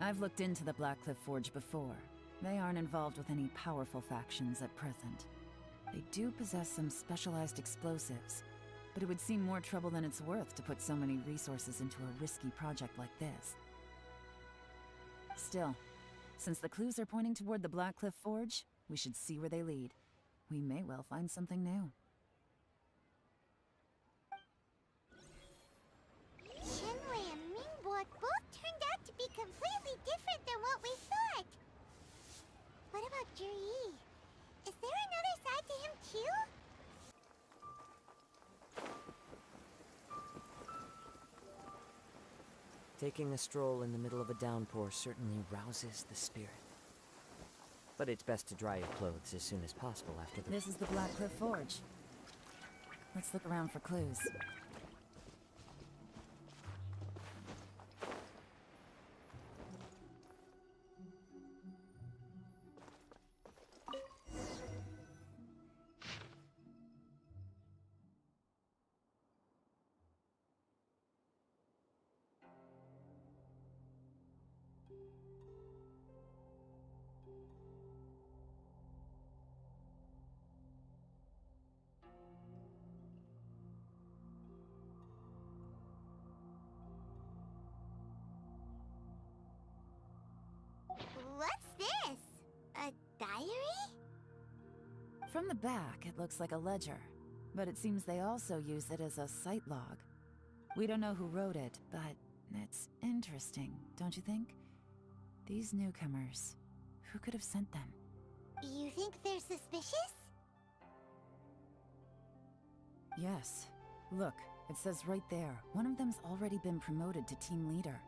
I've looked into the Blackcliff Forge before. They aren't involved with any powerful factions at present. They do possess some specialized explosives, but it would seem more trouble than it's worth to put so many resources into a risky project like this. Still, since the clues are pointing toward the Blackcliff Forge, we should see where they lead. We may well find something new. Shenwei and Mingbo both turned out to be completely different than what we thought. What about Juri? Is there another side to him too? Taking a stroll in the middle of a downpour certainly rouses the spirit. But it's best to dry your clothes as soon as possible after the... This is the Blackcliff Forge. Let's look around for clues. What's this? A diary? From the back, it looks like a ledger, but it seems they also use it as a site log. We don't know who wrote it, but it's interesting, don't you think? These newcomers, who could have sent them? You think they're suspicious? Yes. Look, it says right there, one of them's already been promoted to team leader.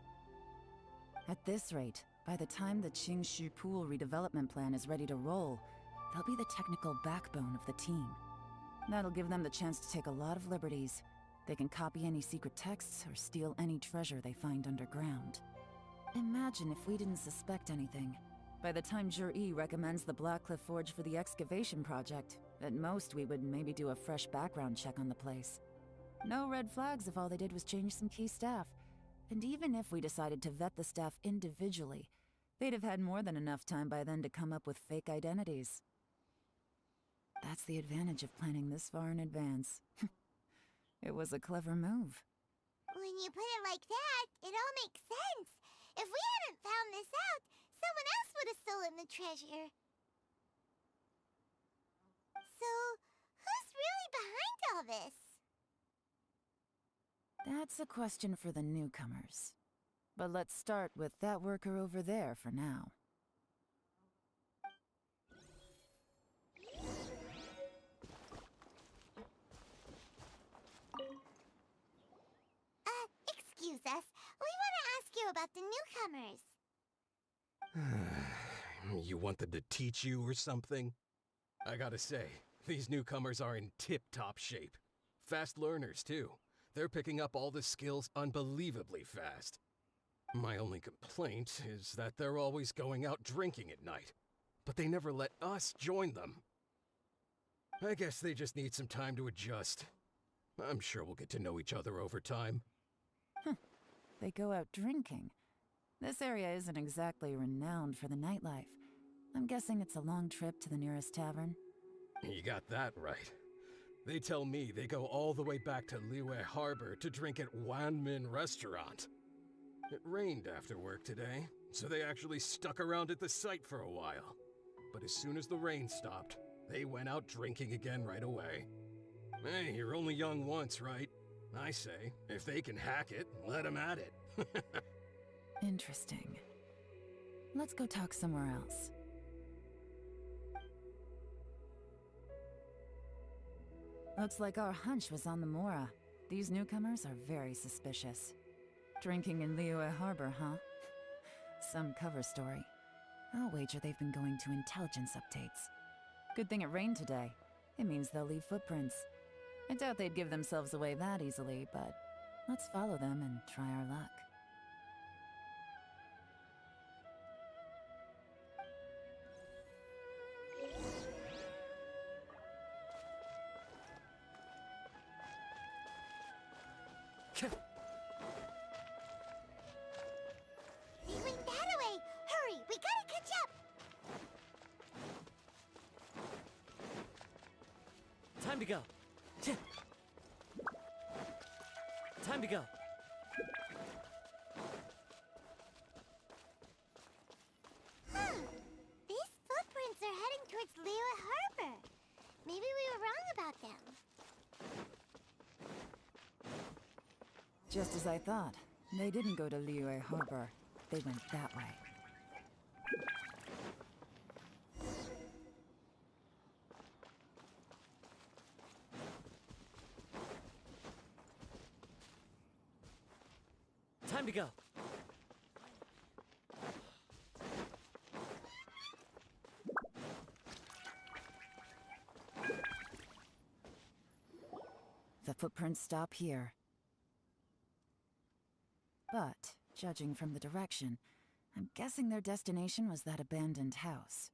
At this rate, by the time the Qiangshu Pool redevelopment plan is ready to roll, they'll be the technical backbone of the team. That'll give them the chance to take a lot of liberties. They can copy any secret texts or steal any treasure they find underground. Imagine if we didn't suspect anything. By the time Jur-E recommends the Blackcliff Forge for the excavation project, at most we would maybe do a fresh background check on the place. No red flags if all they did was change some key staff. And even if we decided to vet the staff individually, they'd have had more than enough time by then to come up with fake identities. That's the advantage of planning this far in advance. It was a clever move. When you put it like that, it all makes sense. If we hadn't found this out, someone else would have stolen the treasure. So, who's really behind all this? That's a question for the newcomers. But let's start with that worker over there for now. Excuse us. We want to ask you about the newcomers. You want them to teach you or something? I gotta say, these newcomers are in tip-top shape. Fast learners, too. They're picking up all the skills unbelievably fast. My only complaint is that they're always going out drinking at night, but they never let us join them. I guess they just need some time to adjust. I'm sure we'll get to know each other over time. They go out drinking. This area isn't exactly renowned for the nightlife. I'm guessing it's a long trip to the nearest tavern. You got that right. They tell me they go all the way back to Liyue Harbor to drink at Wanmin Restaurant. It rained after work today, so they actually stuck around at the site for a while. But as soon as the rain stopped, they went out drinking again right away. Hey, you're only young once, right? I say, if they can hack it, let them at it. Interesting. Let's go talk somewhere else. Looks like our hunch was on the Mora. These newcomers are very suspicious. Drinking in Liyue Harbor, huh? Some cover story. I'll wager they've been going to intelligence updates. Good thing it rained today. It means they'll leave footprints. I doubt they'd give themselves away that easily, but let's follow them and try our luck. They went that way! Hurry, we gotta catch up! Time to go. Time to go. Huh. These footprints are heading towards Liyue Harbor. Maybe we were wrong about them. Just as I thought. They didn't go to Liyue Harbor. They went that way. Time to go. The footprints stop here. But, judging from the direction, I'm guessing their destination was that abandoned house.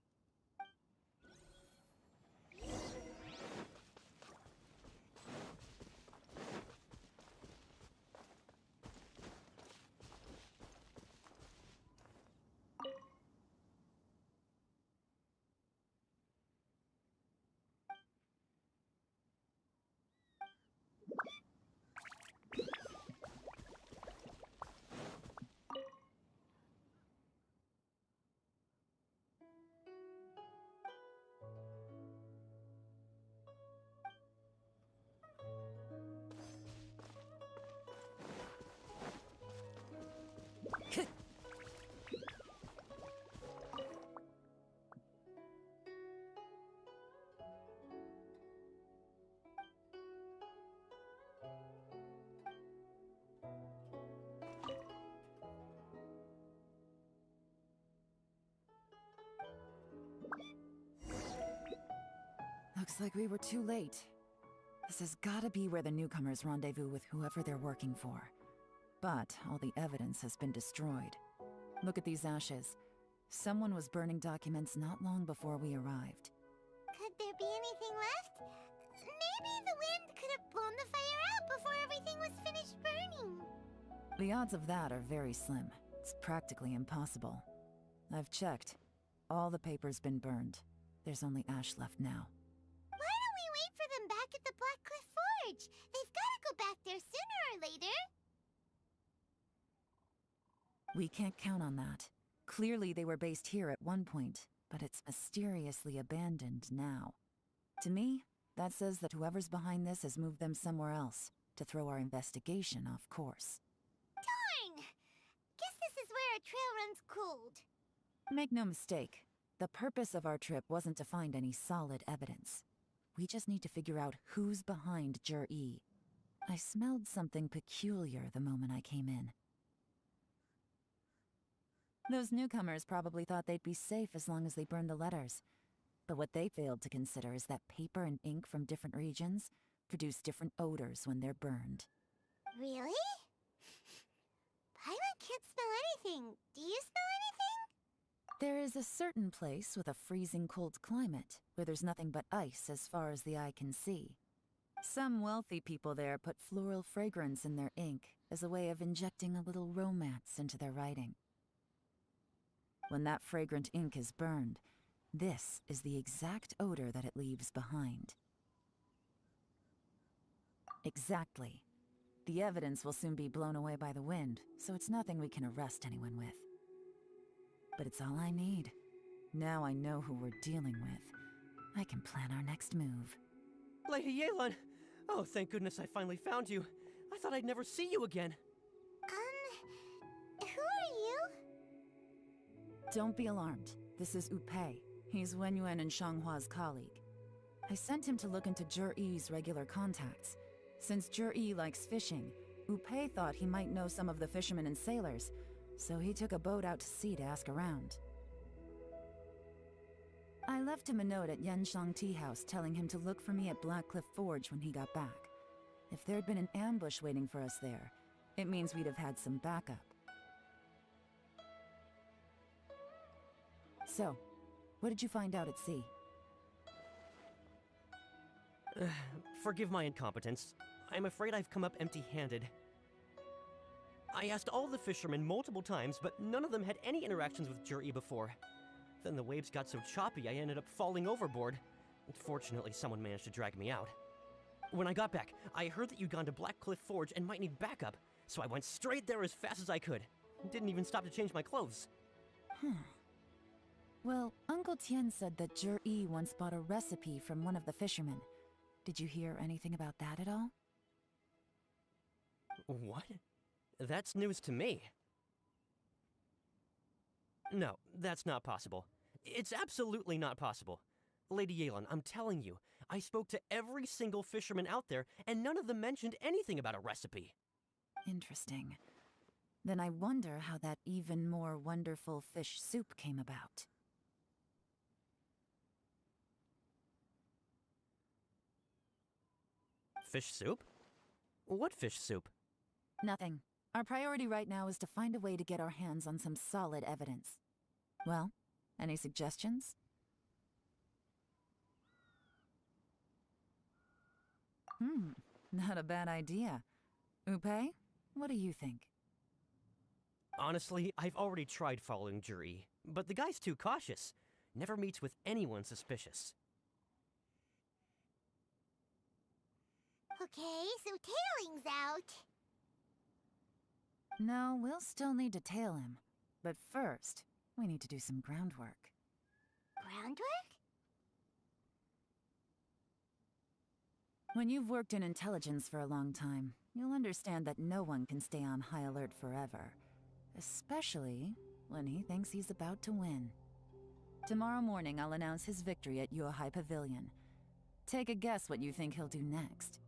Looks like we were too late. This has gotta be where the newcomers rendezvous with whoever they're working for. But all the evidence has been destroyed. Look at these ashes. Someone was burning documents not long before we arrived. Could there be anything left? Maybe the wind could have blown the fire out before everything was finished burning. The odds of that are very slim. It's practically impossible. I've checked. All the paper's been burned. There's only ash left now. Why don't we wait for them back at the Black Cliff Forge? They've gotta go back there sooner or later. We can't count on that. Clearly they were based here at one point, but it's mysteriously abandoned now. To me, that says that whoever's behind this has moved them somewhere else, to throw our investigation off course. Darn! Guess this is where our trail runs cold. Make no mistake, the purpose of our trip wasn't to find any solid evidence. We just need to figure out who's behind Jur-E. I smelled something peculiar the moment I came in. Those newcomers probably thought they'd be safe as long as they burned the letters. But what they failed to consider is that paper and ink from different regions produce different odors when they're burned. Really? Paimon can't smell anything. Do you smell anything? There is a certain place with a freezing cold climate where there's nothing but ice as far as the eye can see. Some wealthy people there put floral fragrance in their ink as a way of injecting a little romance into their writing. When that fragrant ink is burned, this is the exact odor that it leaves behind. Exactly. The evidence will soon be blown away by the wind, so it's nothing we can arrest anyone with. But it's all I need. Now I know who we're dealing with. I can plan our next move. Lady Yelan! Oh, thank goodness I finally found you. I thought I'd never see you again. Who are you? Don't be alarmed. This is Upei. He's Wenyuan and Shanghua's colleague. I sent him to look into Zhiyi's regular contacts. Since Zhiyi likes fishing, Upei thought he might know some of the fishermen and sailors, so he took a boat out to sea to ask around. I left him a note at Yanshang Tea House telling him to look for me at Blackcliff Forge when he got back. If there'd been an ambush waiting for us there, it means we'd have had some backup. So, what did you find out at sea? Forgive my incompetence. I'm afraid I've come up empty-handed. I asked all the fishermen multiple times, but none of them had any interactions with Zhiyi before. Then the waves got so choppy I ended up falling overboard. Fortunately, someone managed to drag me out. When I got back, I heard that you'd gone to Blackcliff Forge and might need backup, so I went straight there as fast as I could. Didn't even stop to change my clothes. Well, Uncle Tian said that Zhiyi once bought a recipe from one of the fishermen. Did you hear anything about that at all? What? That's news to me. No, that's not possible. It's absolutely not possible. Lady Yelan, I'm telling you, I spoke to every single fisherman out there, and none of them mentioned anything about a recipe. Interesting. Then I wonder how that even more wonderful fish soup came about. Fish soup? What fish soup? Nothing. Our priority right now is to find a way to get our hands on some solid evidence. Well, any suggestions? Not a bad idea. Upei, what do you think? Honestly, I've already tried following Zhiyi, but the guy's too cautious. Never meets with anyone suspicious. Okay, so tailing's out. No, we'll still need to tail him. But first, we need to do some groundwork. Groundwork? When you've worked in intelligence for a long time, you'll understand that no one can stay on high alert forever. Especially when he thinks he's about to win. Tomorrow morning, I'll announce his victory at Yuehai Pavilion. Take a guess what you think he'll do next.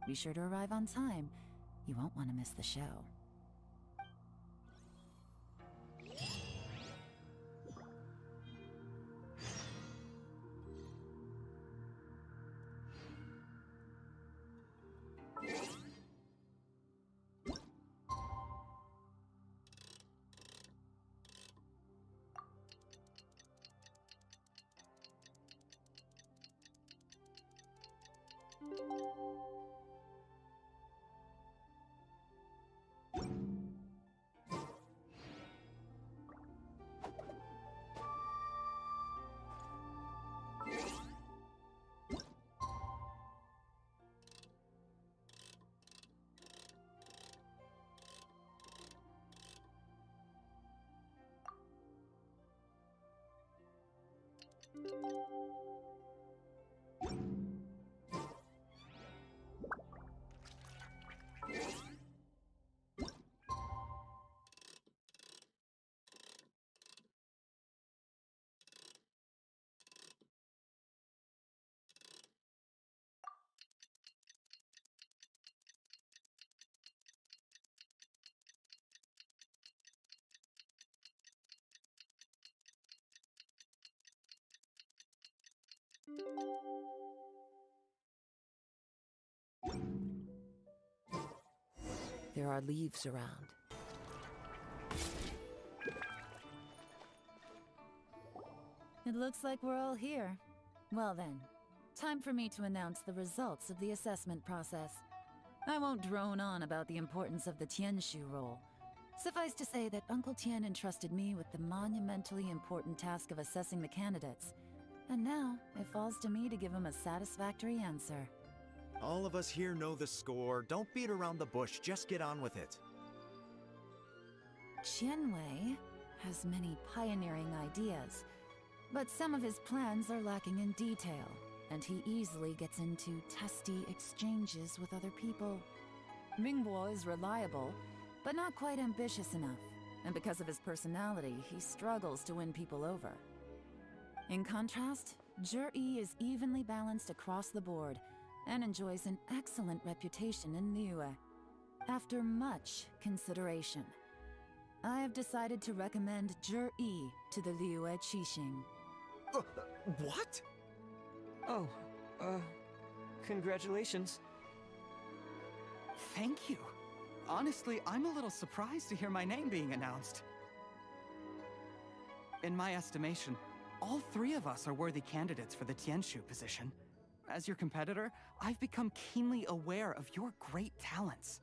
Be sure to arrive on time. You won't want to miss the show. There are leaves around. It looks like we're all here. Well then, time for me to announce the results of the assessment process. I won't drone on about the importance of the Tianshu role. Suffice to say that Uncle Tian entrusted me with the monumentally important task of assessing the candidates. And now, it falls to me to give him a satisfactory answer. All of us here know the score. Don't beat around the bush, just get on with it. Qianwei has many pioneering ideas, but some of his plans are lacking in detail, and he easily gets into testy exchanges with other people. Mingbo is reliable, but not quite ambitious enough, and because of his personality, he struggles to win people over. In contrast, Zhi is evenly balanced across the board, and enjoys an excellent reputation in Liyue. After much consideration, I have decided to recommend Zhi to the Liyue Qixing. What? Oh, congratulations. Thank you. Honestly, I'm a little surprised to hear my name being announced. In my estimation, all three of us are worthy candidates for the Tianshu position. As your competitor, I've become keenly aware of your great talents.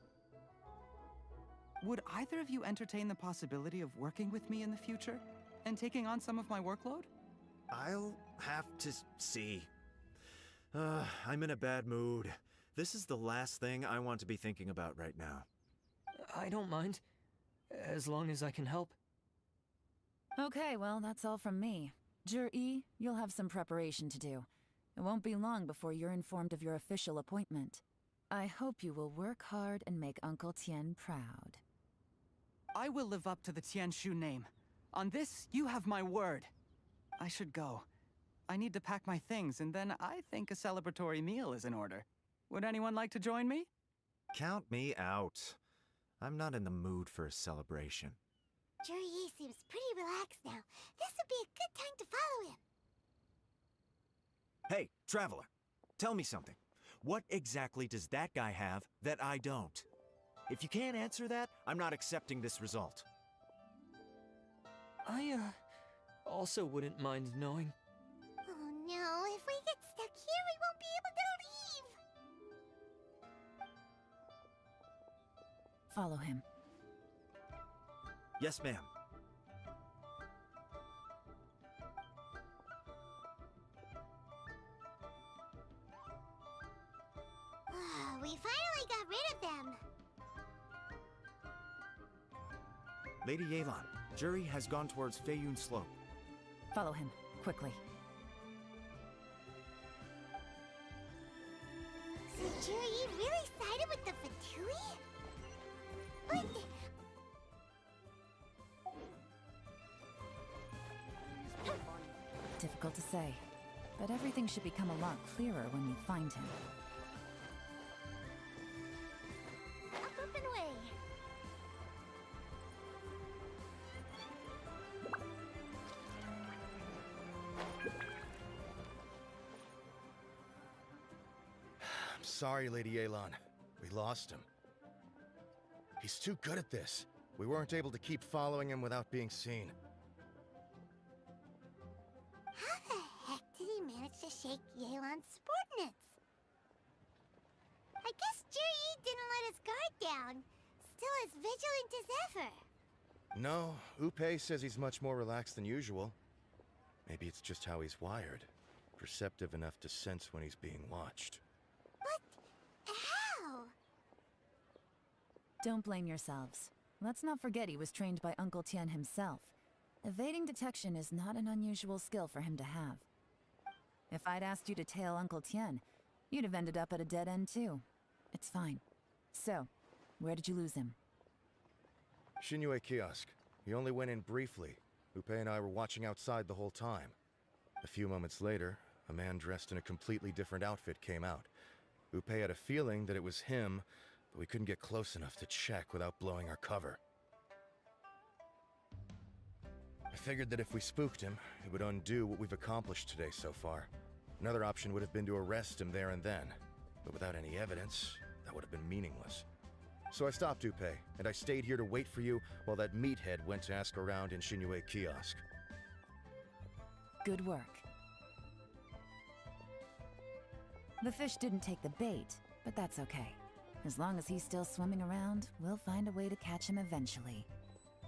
Would either of you entertain the possibility of working with me in the future and taking on some of my workload? I'll have to see. I'm in a bad mood. This is the last thing I want to be thinking about right now. I don't mind, as long as I can help. Okay, well, that's all from me. Zhi, you'll have some preparation to do. It won't be long before you're informed of your official appointment. I hope you will work hard and make Uncle Tian proud. I will live up to the Tianshu name. On this, you have my word. I should go. I need to pack my things, and then I think a celebratory meal is in order. Would anyone like to join me? Count me out. I'm not in the mood for a celebration. Zhi seems pretty relaxed now. This would be a good time to follow him. Hey, Traveler, tell me something. What exactly does that guy have that I don't? If you can't answer that, I'm not accepting this result. I, also wouldn't mind knowing. Oh no, if we get stuck here, we won't be able to leave! Follow him. Yes, ma'am. We finally got rid of them. Lady Yelan, Zhi has gone towards Feiyun Slope. Follow him, quickly. So Zhi really sided with the Fatui? But... Difficult to say, but everything should become a lot clearer when we find him. Up and away. I'm sorry, Lady Yelan. We lost him. He's too good at this. We weren't able to keep following him without being seen. How the heck did he manage to shake Yelan's subordinates? I guess Zhi didn't let his guard down. Still as vigilant as ever. No, Upe says he's much more relaxed than usual. Maybe it's just how he's wired. Perceptive enough to sense when he's being watched. But how? Don't blame yourselves. Let's not forget he was trained by Uncle Tian himself. Evading detection is not an unusual skill for him to have. If I'd asked you to tail Uncle Tian, you'd have ended up at a dead end too. It's fine. So, where did you lose him? Xinyue Kiosk. He only went in briefly. Upe and I were watching outside the whole time. A few moments later, a man dressed in a completely different outfit came out. Upe had a feeling that it was him, but we couldn't get close enough to check without blowing our cover. I figured that if we spooked him, it would undo what we've accomplished today so far. Another option would have been to arrest him there and then. But without any evidence, that would have been meaningless. So I stopped Upe, and I stayed here to wait for you while that meathead went to ask around in Shinue Kiosk. Good work. The fish didn't take the bait, but that's okay. As long as he's still swimming around, we'll find a way to catch him eventually.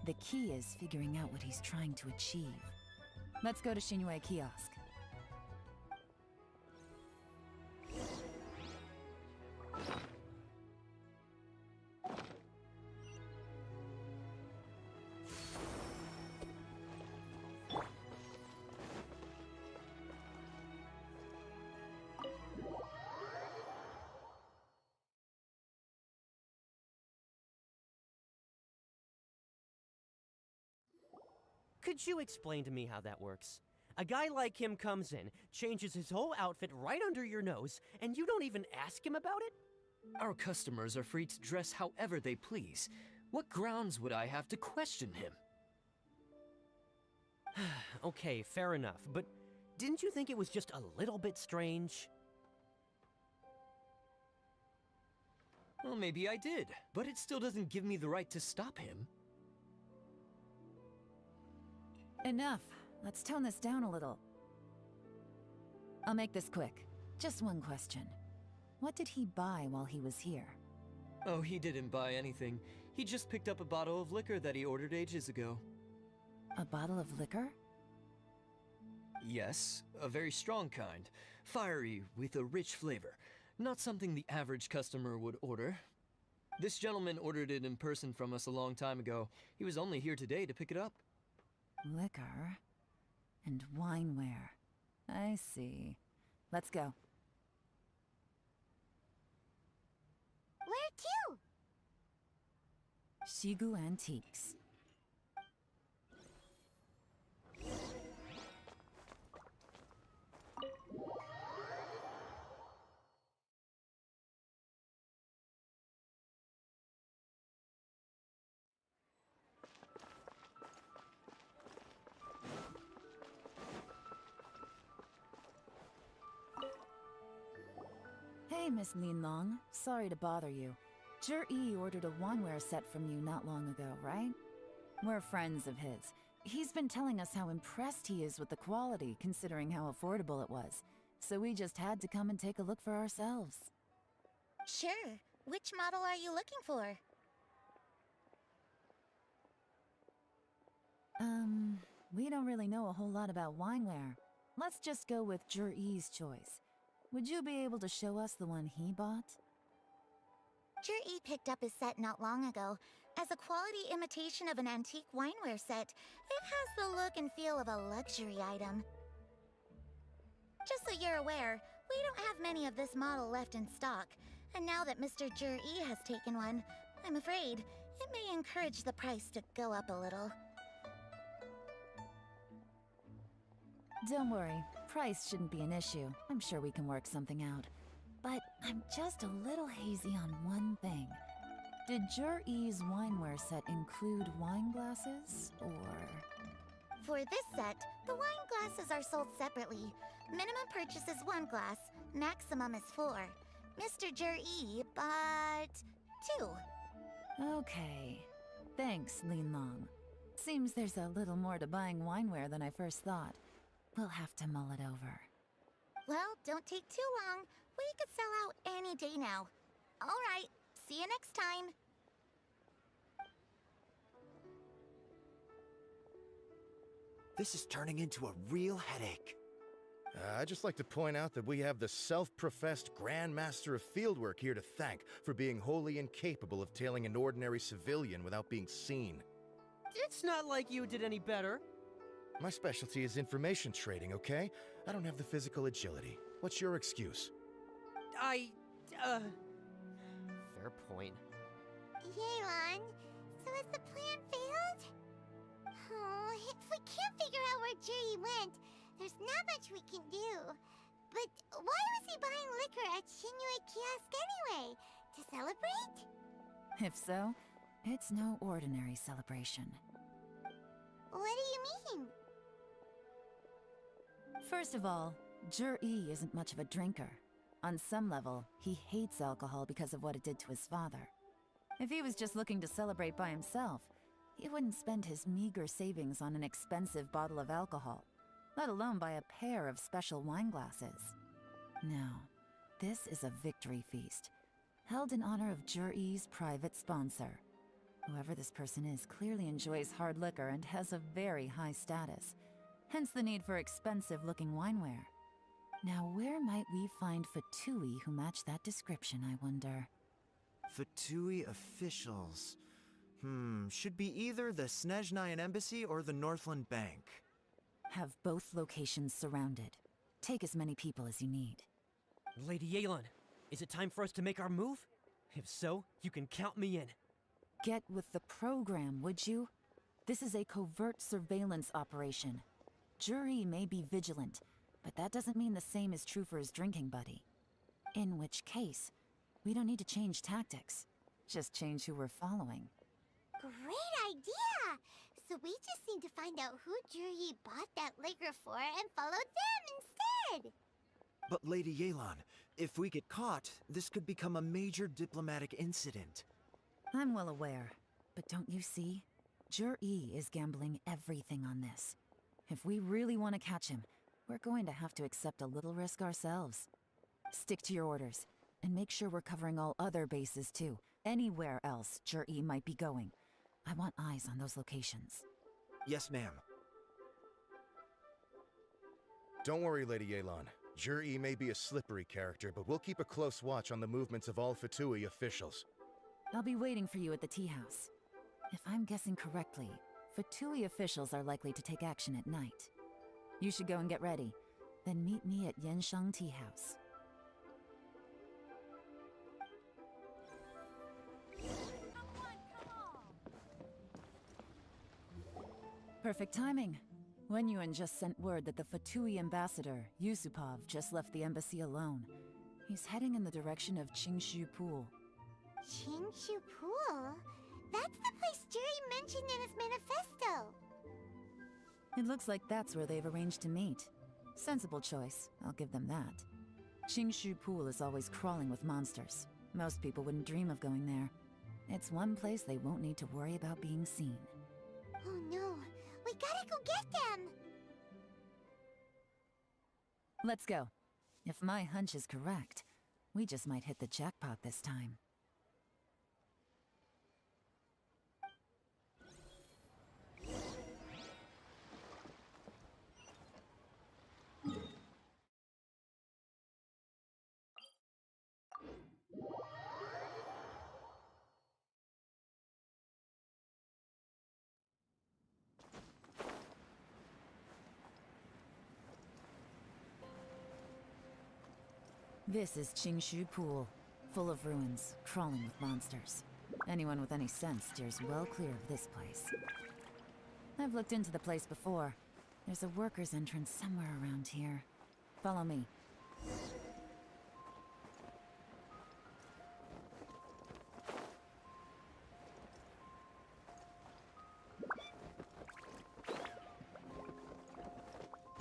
The key is figuring out what he's trying to achieve. Let's go to Shinue Kiosk. Could you explain to me how that works? A guy like him comes in, changes his whole outfit right under your nose, and you don't even ask him about it? Our customers are free to dress however they please. What grounds would I have to question him? Okay, fair enough, but didn't you think it was just a little bit strange? Well, maybe I did, but it still doesn't give me the right to stop him. Enough. Let's tone this down a little. I'll make this quick. Just one question. What did he buy while he was here? Oh, he didn't buy anything. He just picked up a bottle of liquor that he ordered ages ago. A bottle of liquor? Yes, a very strong kind. Fiery, with a rich flavor. Not something the average customer would order. This gentleman ordered it in person from us a long time ago. He was only here today to pick it up. Liquor and wineware. I see. Let's go. Where to? Shigu Antiques. Hey, Miss Linlong. Sorry to bother you. Zhi ordered a wineware set from you not long ago, right? We're friends of his. He's been telling us how impressed he is with the quality, considering how affordable it was. So we just had to come and take a look for ourselves. Sure. Which model are you looking for? We don't really know a whole lot about wineware. Let's just go with Zhi's choice. Would you be able to show us the one he bought? Zhi picked up his set not long ago. As a quality imitation of an antique wineware set, it has the look and feel of a luxury item. Just so you're aware, we don't have many of this model left in stock, and now that Mr. Zhi has taken one, I'm afraid it may encourage the price to go up a little. Don't worry, price shouldn't be an issue. I'm sure we can work something out. But I'm just a little hazy on one thing. Did Zhi's wineware set include wine glasses, or...? For this set, the wine glasses are sold separately. Minimum purchase is 1 glass, maximum is 4. Mr. Zhi bought 2. Okay. Thanks, Linlong. Seems there's a little more to buying wineware than I first thought. We'll have to mull it over. Well, don't take too long. We could sell out any day now. All right, see you next time. This is turning into a real headache. I'd just like to point out that we have the self-professed Grand Master of Fieldwork here to thank for being wholly incapable of tailing an ordinary civilian without being seen. It's not like you did any better. My specialty is information trading, okay? I don't have the physical agility. What's your excuse? Fair point. Yelan, so has the plan failed? Oh, if we can't figure out where Zhi went, there's not much we can do. But why was he buying liquor at Shinue Kiosk anyway? To celebrate? If so, it's no ordinary celebration. What do you mean? First of all, Jur-E isn't much of a drinker. On some level, he hates alcohol because of what it did to his father. If he was just looking to celebrate by himself, he wouldn't spend his meager savings on an expensive bottle of alcohol, let alone buy a pair of special wine glasses. No, this is a victory feast, held in honor of Jur-E's private sponsor. Whoever this person is clearly enjoys hard liquor and has a very high status, hence the need for expensive-looking wineware. Now, where might we find Fatui who match that description, I wonder? Fatui officials. Should be either the Snezhnayan Embassy or the Northland Bank. Have both locations surrounded. Take as many people as you need. Lady Yelan, is it time for us to make our move? If so, you can count me in. Get with the program, would you? This is a covert surveillance operation. Jur-E may be vigilant, but that doesn't mean the same is true for his drinking buddy. In which case, we don't need to change tactics. Just change who we're following. Great idea! So we just need to find out who Jur-E bought that liquor for and follow them instead! But Lady Yelan, if we get caught, this could become a major diplomatic incident. I'm well aware, but don't you see? Jur-E is gambling everything on this. If we really want to catch him, we're going to have to accept a little risk ourselves. Stick to your orders, and make sure we're covering all other bases too. Anywhere else Jur-E might be going. I want eyes on those locations. Yes, ma'am. Don't worry, Lady Yelan. Jur-E may be a slippery character, but we'll keep a close watch on the movements of all Fatui officials. I'll be waiting for you at the tea house. If I'm guessing correctly, Fatui officials are likely to take action at night. You should go and get ready, then meet me at Yenshang Tea House. Perfect timing. Wenyuan just sent word that the Fatui ambassador, Yusupov, just left the embassy alone. He's heading in the direction of Qingshu Pool. Qingshu Pool? That's the place Jur-E mentioned in his manifesto! It looks like that's where they've arranged to meet. Sensible choice, I'll give them that. Qingshu Pool is always crawling with monsters. Most people wouldn't dream of going there. It's one place they won't need to worry about being seen. Oh no, we gotta go get them! Let's go. If my hunch is correct, we just might hit the jackpot this time. This is Qingshu Pool, full of ruins, crawling with monsters. Anyone with any sense steers well clear of this place. I've looked into the place before. There's a worker's entrance somewhere around here. Follow me.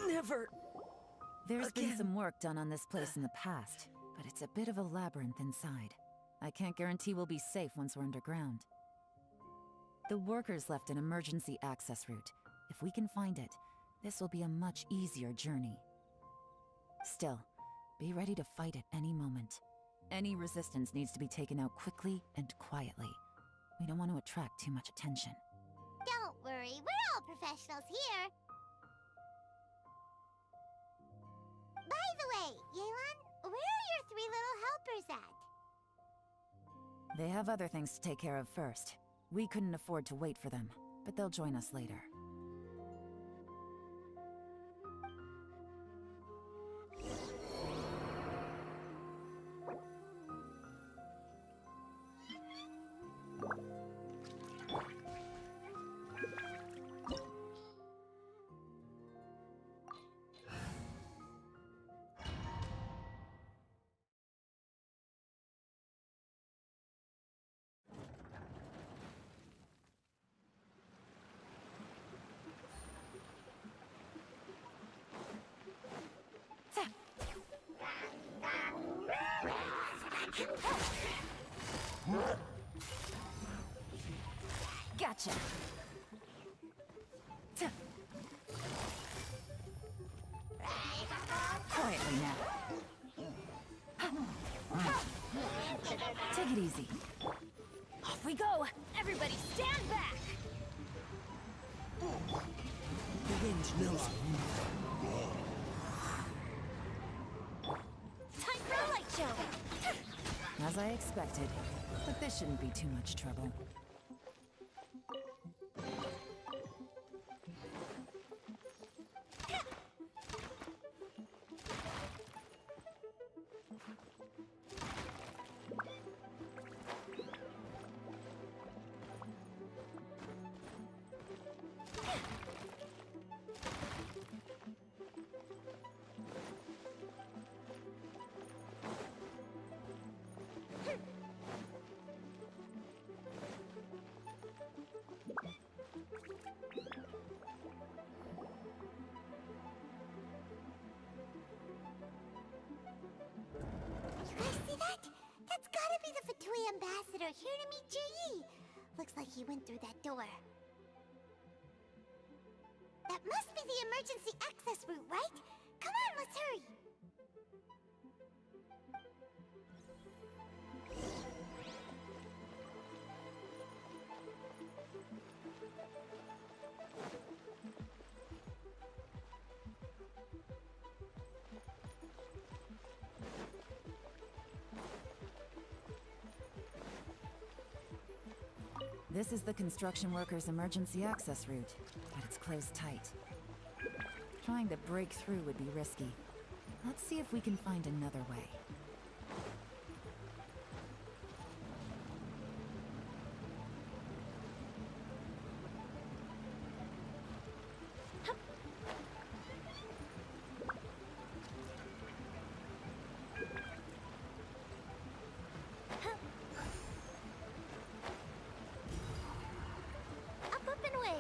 Never! There's been some work done on this place in the past, but it's a bit of a labyrinth inside. I can't guarantee we'll be safe once we're underground. The workers left an emergency access route. If we can find it, this will be a much easier journey. Still, be ready to fight at any moment. Any resistance needs to be taken out quickly and quietly. We don't want to attract too much attention. Don't worry, we're all professionals here! By the way, Yelan, where are your 3 little helpers at? They have other things to take care of first. We couldn't afford to wait for them, but they'll join us later. it easy. Off we go! Everybody stand back! The wind knows me. Time for a light show! As I expected. But this shouldn't be too much trouble. You guys see that? That's gotta be the Fatui ambassador here to meet Ji. Looks like he went through that door. That must be the emergency access route, right? Come on, let's hurry. This is the construction workers' emergency access route, but it's closed tight. Trying to break through would be risky. Let's see if we can find another way. Up and away.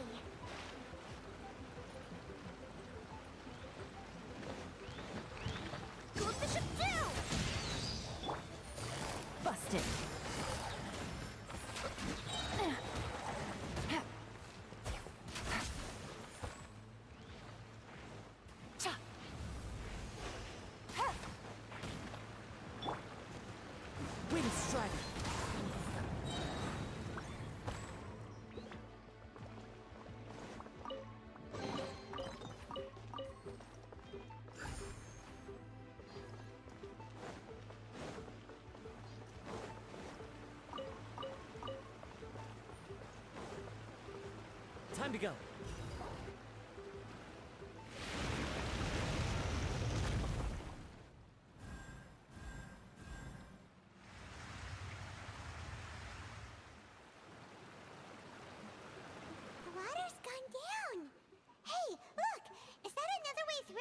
Look the ship down! Busted! Wind strider. Time to go. The water's gone down. Hey, look! Is that another way through?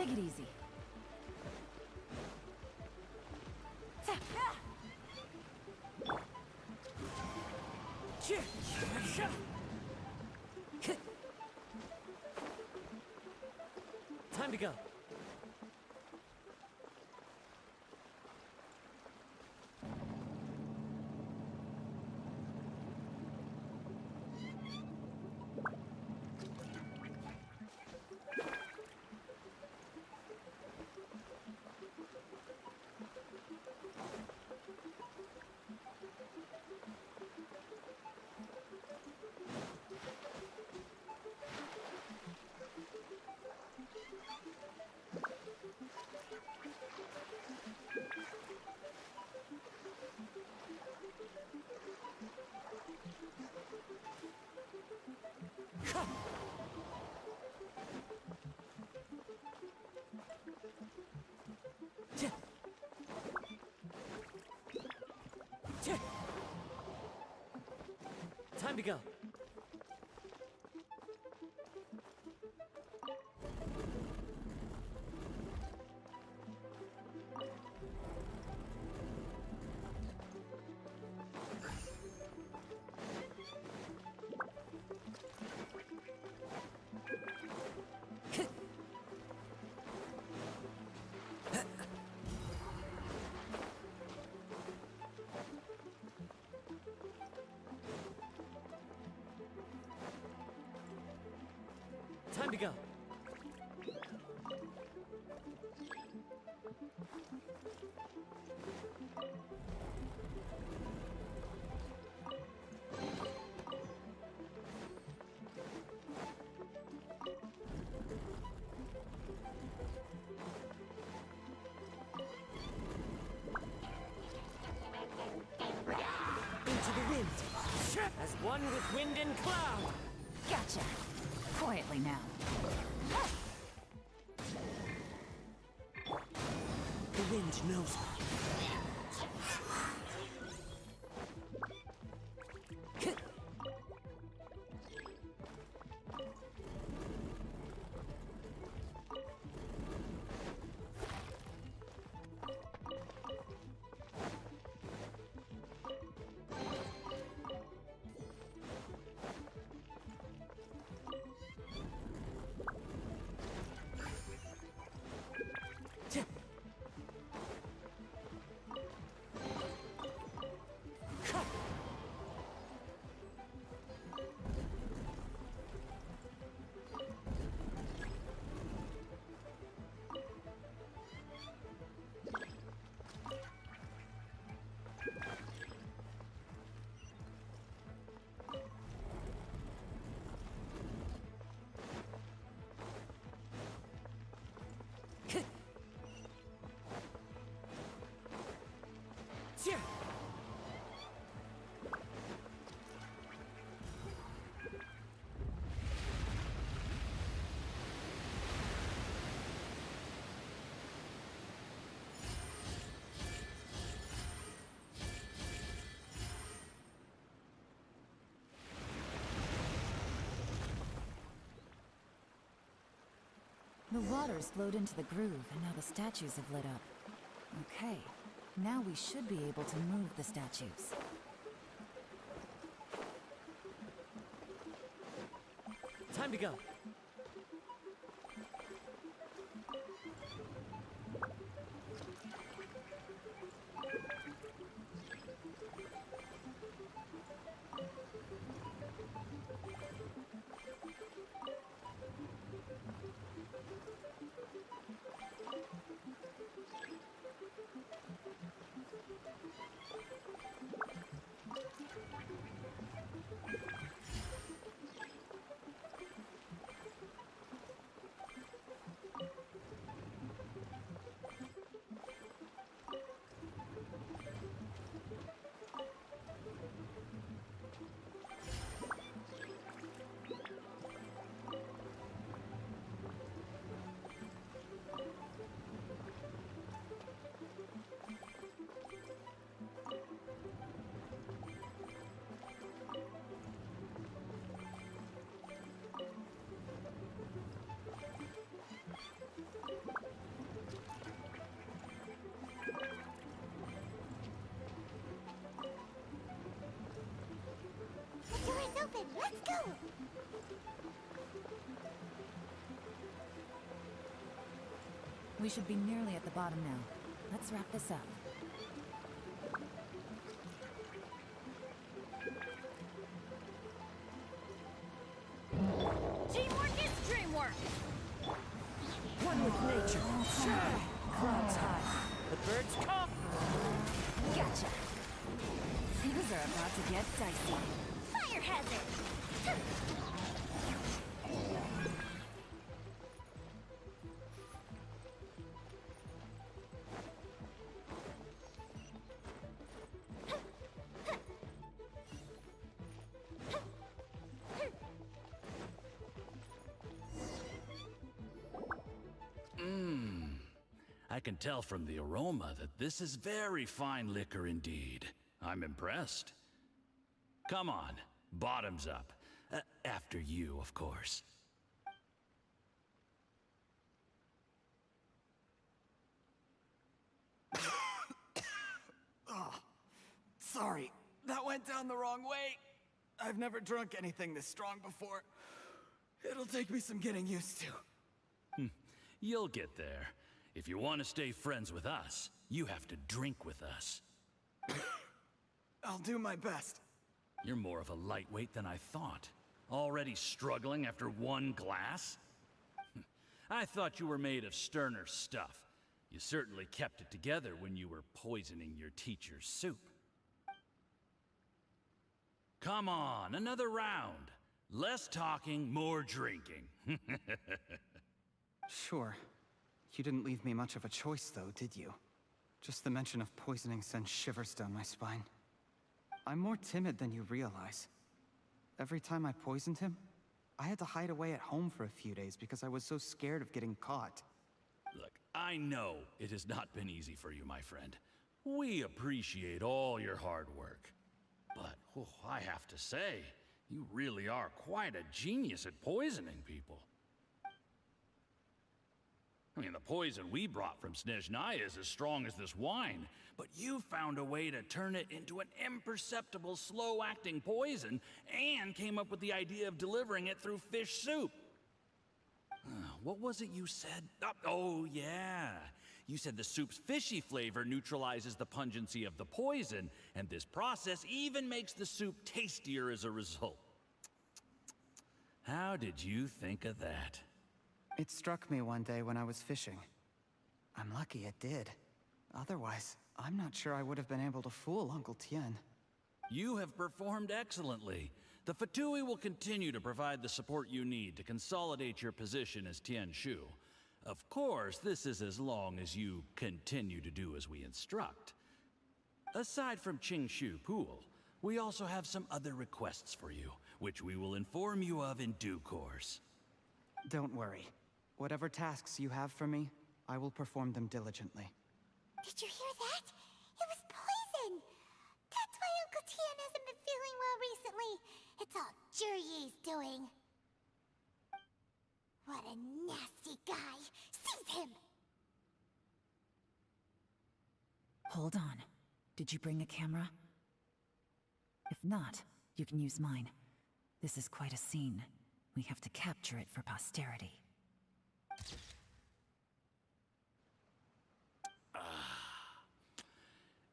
Take it easy. Time to go. Time to go. Time to go. Into the wind. As one with wind and cloud. Gotcha. Quietly now. The wind knows me. The water's flowed into the groove, and now the statues have lit up. Okay, now we should be able to move the statues. Time to go. Let's go! We should be nearly at the bottom now. Let's wrap this up. Teamwork is dreamwork! One with nature. Clouds high. The birds come. Gotcha! Things are about to get dicey. Fire hazard! I can tell from the aroma that this is very fine liquor indeed. I'm impressed. Come on, bottoms up. After you, of course. Oh, sorry. That went down the wrong way. I've never drunk anything this strong before. It'll take me some getting used to. You'll get there. If you want to stay friends with us, you have to drink with us. I'll do my best. You're more of a lightweight than I thought. Already struggling after one glass? I thought you were made of sterner stuff. You certainly kept it together when you were poisoning your teacher's soup. Come on, another round. Less talking, more drinking. Sure. You didn't leave me much of a choice, though, did you? Just the mention of poisoning sends shivers down my spine. I'm more timid than you realize. Every time I poisoned him, I had to hide away at home for a few days because I was so scared of getting caught. Look, I know it has not been easy for you, my friend. We appreciate all your hard work. But, I have to say, you really are quite a genius at poisoning people. I mean, the poison we brought from Snezhnaya is as strong as this wine, but you found a way to turn it into an imperceptible, slow-acting poison, and came up with the idea of delivering it through fish soup. What was it you said? Oh, yeah. You said the soup's fishy flavor neutralizes the pungency of the poison, and this process even makes the soup tastier as a result. How did you think of that? It struck me one day when I was fishing. I'm lucky it did. Otherwise, I'm not sure I would have been able to fool Uncle Tien. You have performed excellently. The Fatui will continue to provide the support you need to consolidate your position as Tien Shu. Of course, this is as long as you continue to do as we instruct. Aside from Qingshu Pool, we also have some other requests for you, which we will inform you of in due course. Don't worry. Whatever tasks you have for me, I will perform them diligently. Did you hear that? It was poison! That's why Uncle Tien hasn't been feeling well recently. It's all Jurye's doing. What a nasty guy! Seize him! Hold on. Did you bring a camera? If not, you can use mine. This is quite a scene. We have to capture it for posterity.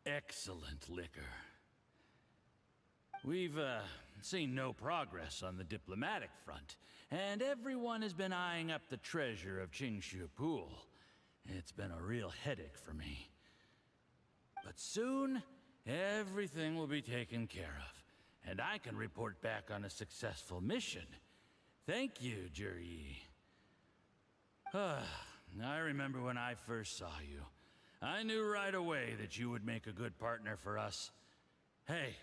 Excellent liquor. We've, seen no progress on the diplomatic front, and everyone has been eyeing up the treasure of Qingshu Pool. It's been a real headache for me. But soon, everything will be taken care of, and I can report back on a successful mission. Thank you, Juryi. I remember when I first saw you. I knew right away that you would make a good partner for us. Hey,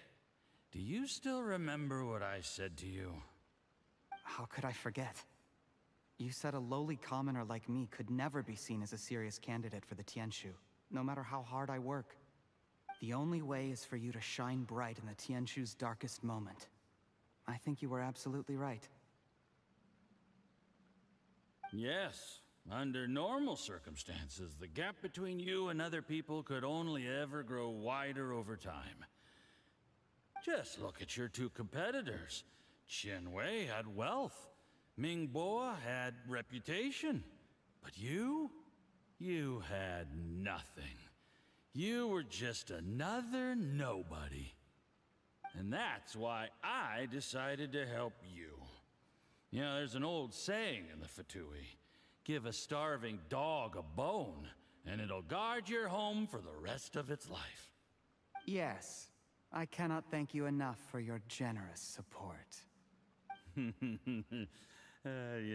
do you still remember what I said to you? How could I forget? You said a lowly commoner like me could never be seen as a serious candidate for the Tianshu, no matter how hard I work. The only way is for you to shine bright in the Tianshu's darkest moment. I think you were absolutely right. Yes. Under normal circumstances, the gap between you and other people could only ever grow wider over time. Just look at your two competitors. Qianwei had wealth. Mingboa had reputation. But you had nothing. You were just another nobody. And that's why I decided to help you. You know, there's an old saying in the Fatui. Give a starving dog a bone, and it'll guard your home for the rest of its life. Yes. I cannot thank you enough for your generous support. You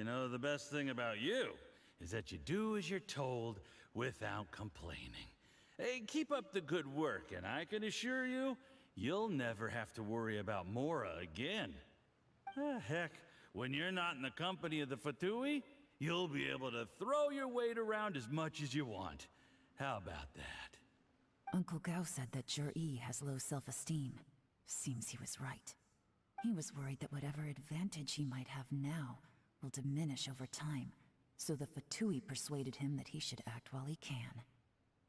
know, the best thing about you is that you do as you're told without complaining. Hey, keep up the good work, and I can assure you, you'll never have to worry about Mora again. Heck, when you're not in the company of the Fatui, you'll be able to throw your weight around as much as you want. How about that? Uncle Gao said that Jur-E has low self-esteem. Seems he was right. He was worried that whatever advantage he might have now will diminish over time, so the Fatui persuaded him that he should act while he can.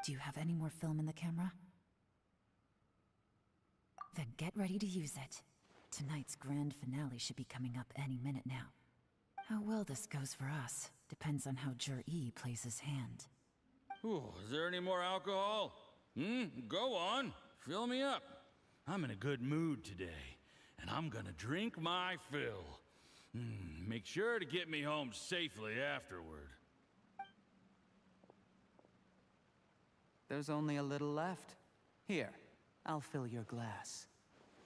Do you have any more film in the camera? Then get ready to use it. Tonight's grand finale should be coming up any minute now. How well this goes for us depends on how Jur-E plays his hand. Ooh, is there any more alcohol? Go on. Fill me up. I'm in a good mood today, and I'm gonna drink my fill. Make sure to get me home safely afterward. There's only a little left. Here, I'll fill your glass.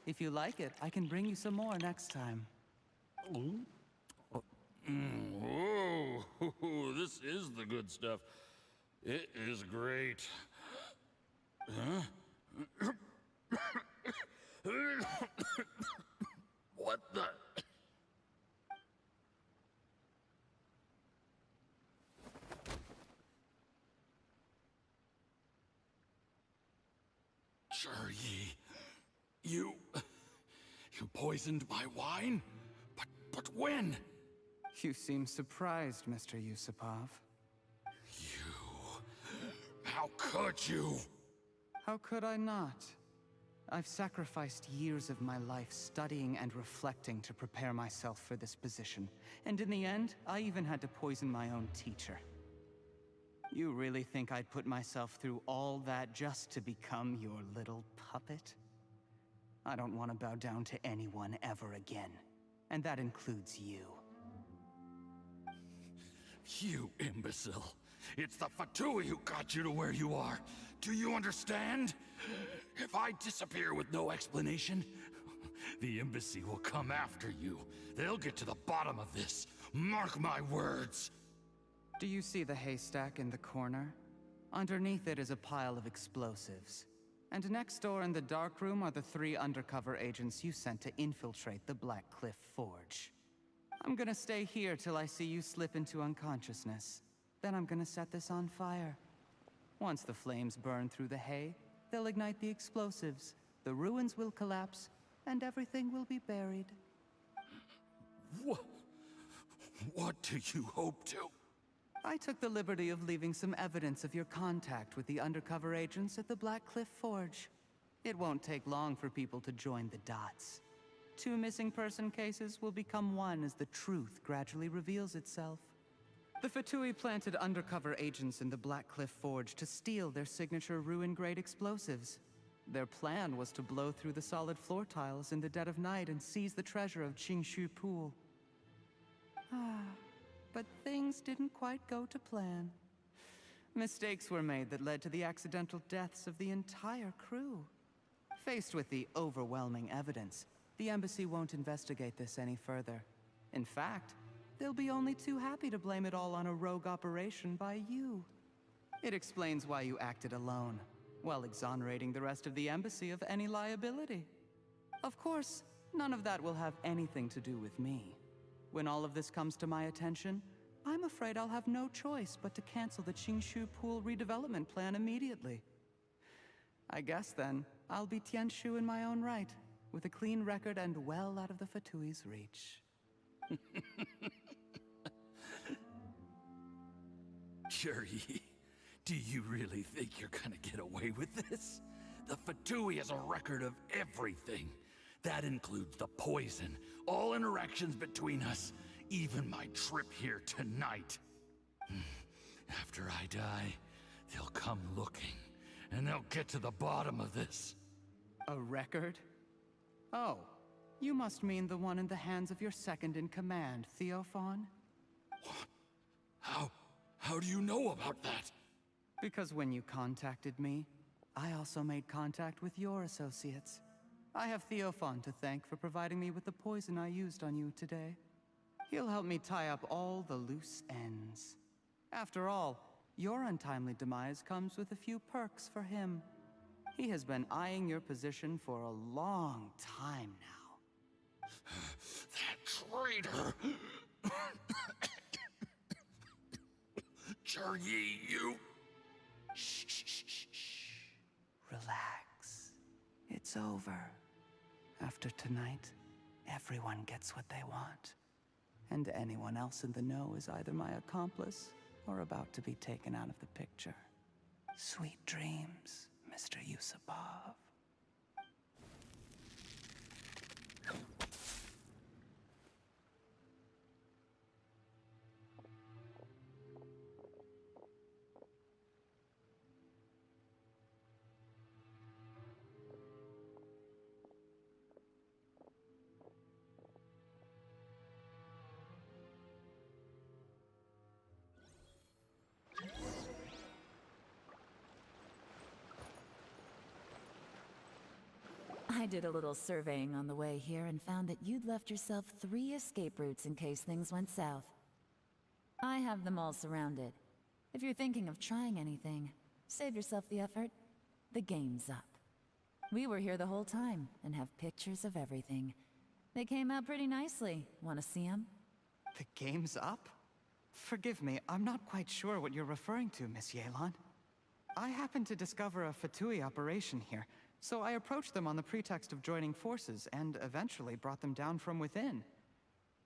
If you like it, I can bring you some more next time. Whoa, this is the good stuff. It is great. Huh? What the? Jur-E, you poisoned my wine? But when? You seem surprised, Mr. Yusupov. How could you? How could I not? I've sacrificed years of my life studying and reflecting to prepare myself for this position. And in the end, I even had to poison my own teacher. You really think I'd put myself through all that just to become your little puppet? I don't want to bow down to anyone ever again. And that includes you. You imbecile. It's the Fatui who got you to where you are. Do you understand? If I disappear with no explanation, the embassy will come after you. They'll get to the bottom of this. Mark my words. Do you see the haystack in the corner? Underneath it is a pile of explosives. And next door in the dark room are the 3 undercover agents you sent to infiltrate the Black Cliff Forge. I'm gonna stay here till I see you slip into unconsciousness. Then I'm gonna set this on fire. Once the flames burn through the hay, they'll ignite the explosives, the ruins will collapse, and everything will be buried. What do you hope to? I took the liberty of leaving some evidence of your contact with the undercover agents at the Black Cliff Forge. It won't take long for people to join the dots. 2 missing person cases will become one as the truth gradually reveals itself. The Fatui planted undercover agents in the Black Cliff Forge to steal their signature ruin-grade explosives. Their plan was to blow through the solid floor tiles in the dead of night and seize the treasure of Qingshu Pool. But things didn't quite go to plan. Mistakes were made that led to the accidental deaths of the entire crew. Faced with the overwhelming evidence, the embassy won't investigate this any further. In fact, they'll be only too happy to blame it all on a rogue operation by you. It explains why you acted alone, while exonerating the rest of the embassy of any liability. Of course, none of that will have anything to do with me. When all of this comes to my attention, I'm afraid I'll have no choice but to cancel the Qingshu Pool redevelopment plan immediately. I guess then, I'll be Tianshu in my own right, with a clean record and well out of the Fatui's reach. Jur-E, do you really think you're gonna get away with this? The Fatui has a record of everything. That includes the poison, all interactions between us, even my trip here tonight. After I die, they'll come looking, and they'll get to the bottom of this. A record? Oh, you must mean the one in the hands of your second-in-command, Theophan? How do you know about that? Because when you contacted me, I also made contact with your associates. I have Theophan to thank for providing me with the poison I used on you today. He'll help me tie up all the loose ends. After all, your untimely demise comes with a few perks for him. He has been eyeing your position for a long time now. That traitor! Juryi, you... Shh. Relax. It's over. After tonight, everyone gets what they want. And anyone else in the know is either my accomplice or about to be taken out of the picture. Sweet dreams, Mr. Yusupov. I did a little surveying on the way here and found that you'd left yourself 3 escape routes in case things went south. I have them all surrounded. If you're thinking of trying anything, save yourself the effort. The game's up. We were here the whole time and have pictures of everything. They came out pretty nicely. Want to see them? The game's up? Forgive me, I'm not quite sure what you're referring to, Miss Yelan. I happened to discover a Fatui operation here, so I approached them on the pretext of joining forces and eventually brought them down from within.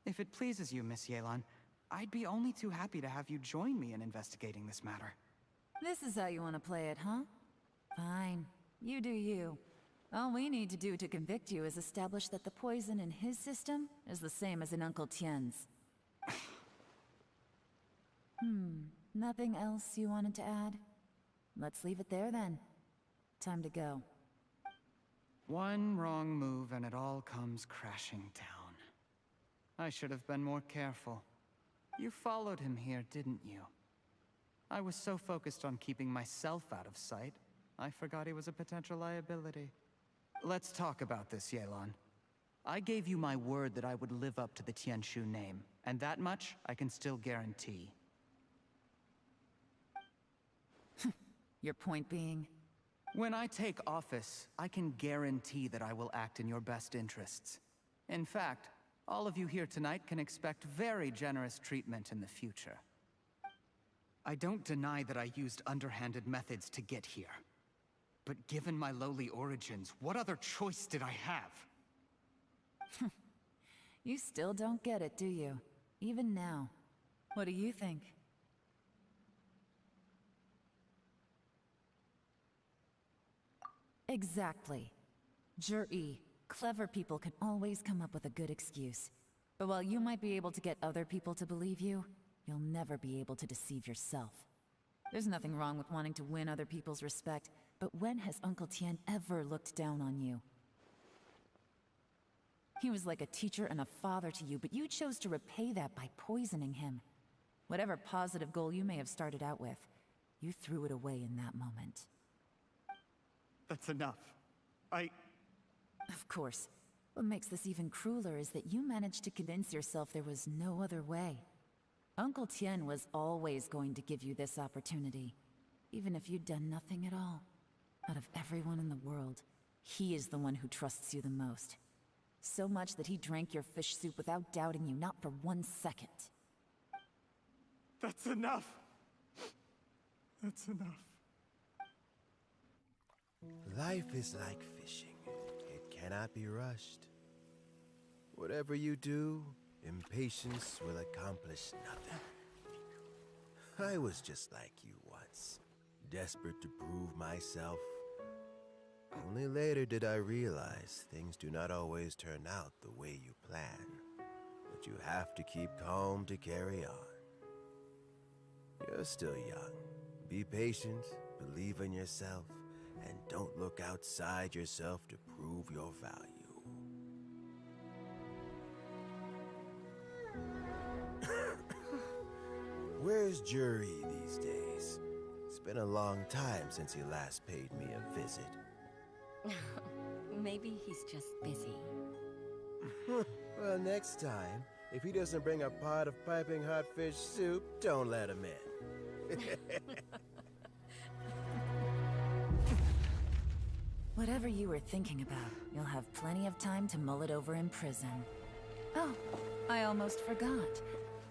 If it pleases you, Miss Yelan, I'd be only too happy to have you join me in investigating this matter. This is how you want to play it, huh? Fine. You do you. All we need to do to convict you is establish that the poison in his system is the same as in Uncle Tien's. Nothing else you wanted to add? Let's leave it there then. Time to go. One wrong move and it all comes crashing down. I should have been more careful. You followed him here, didn't you? I was so focused on keeping myself out of sight, I forgot he was a potential liability. Let's talk about this, Yelan. I gave you my word that I would live up to the Tianshu name, and that much I can still guarantee. Your point being? When I take office, I can guarantee that I will act in your best interests. In fact, all of you here tonight can expect very generous treatment in the future. I don't deny that I used underhanded methods to get here. But given my lowly origins, what other choice did I have? You still don't get it, do you? Even now. What do you think? Exactly. Jur-E, clever people can always come up with a good excuse. But while you might be able to get other people to believe you, you'll never be able to deceive yourself. There's nothing wrong with wanting to win other people's respect, but when has Uncle Tien ever looked down on you? He was like a teacher and a father to you, but you chose to repay that by poisoning him. Whatever positive goal you may have started out with, you threw it away in that moment. That's enough. Of course. What makes this even crueler is that you managed to convince yourself there was no other way. Uncle Tien was always going to give you this opportunity, even if you'd done nothing at all. Out of everyone in the world, he is the one who trusts you the most. So much that he drank your fish soup without doubting you, not for 1 second. That's enough! That's enough. Life is like fishing. It cannot be rushed. Whatever you do, impatience will accomplish nothing. I was just like you once, desperate to prove myself. Only later did I realize things do not always turn out the way you plan. But you have to keep calm to carry on. You're still young. Be patient, believe in yourself, and don't look outside yourself to prove your value. Where's Jury these days? It's been a long time since he last paid me a visit. Maybe he's just busy. Well, next time, if he doesn't bring a pot of piping hot fish soup, don't let him in. Whatever you were thinking about, you'll have plenty of time to mull it over in prison. Oh, I almost forgot.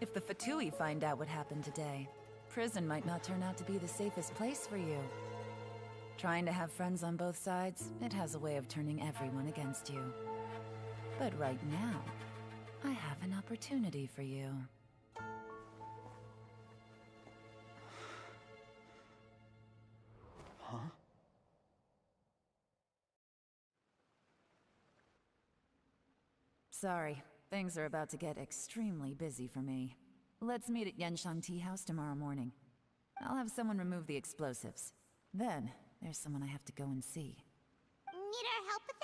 If the Fatui find out what happened today, prison might not turn out to be the safest place for you. Trying to have friends on both sides, it has a way of turning everyone against you. But right now, I have an opportunity for you. Huh? Sorry, things are about to get extremely busy for me. Let's meet at Yenshang Tea House tomorrow morning. I'll have someone remove the explosives. Then, there's someone I have to go and see. Need our help with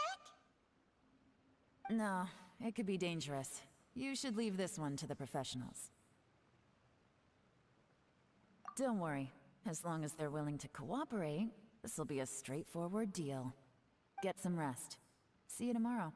that? No, it could be dangerous. You should leave this one to the professionals. Don't worry. As long as they're willing to cooperate, this'll be a straightforward deal. Get some rest. See you tomorrow.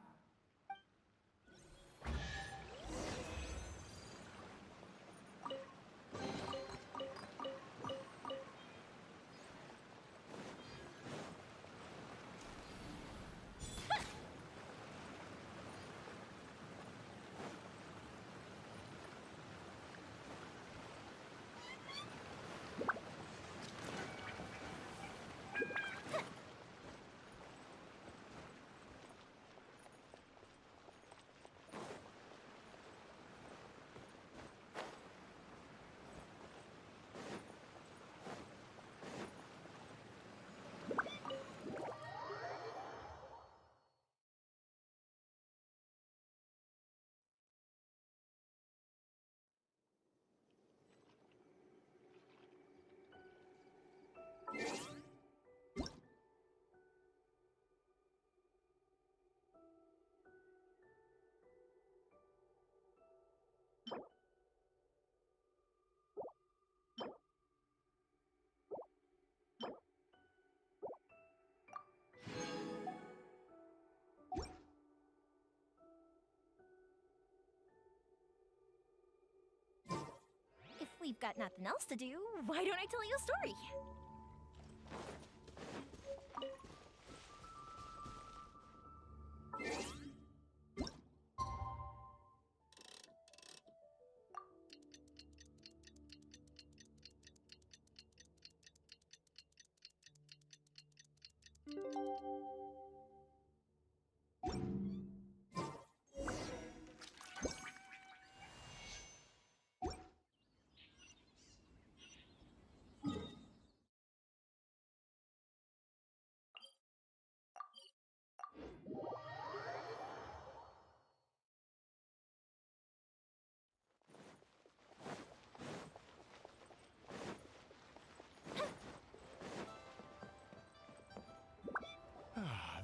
If we've got nothing else to do, why don't I tell you a story?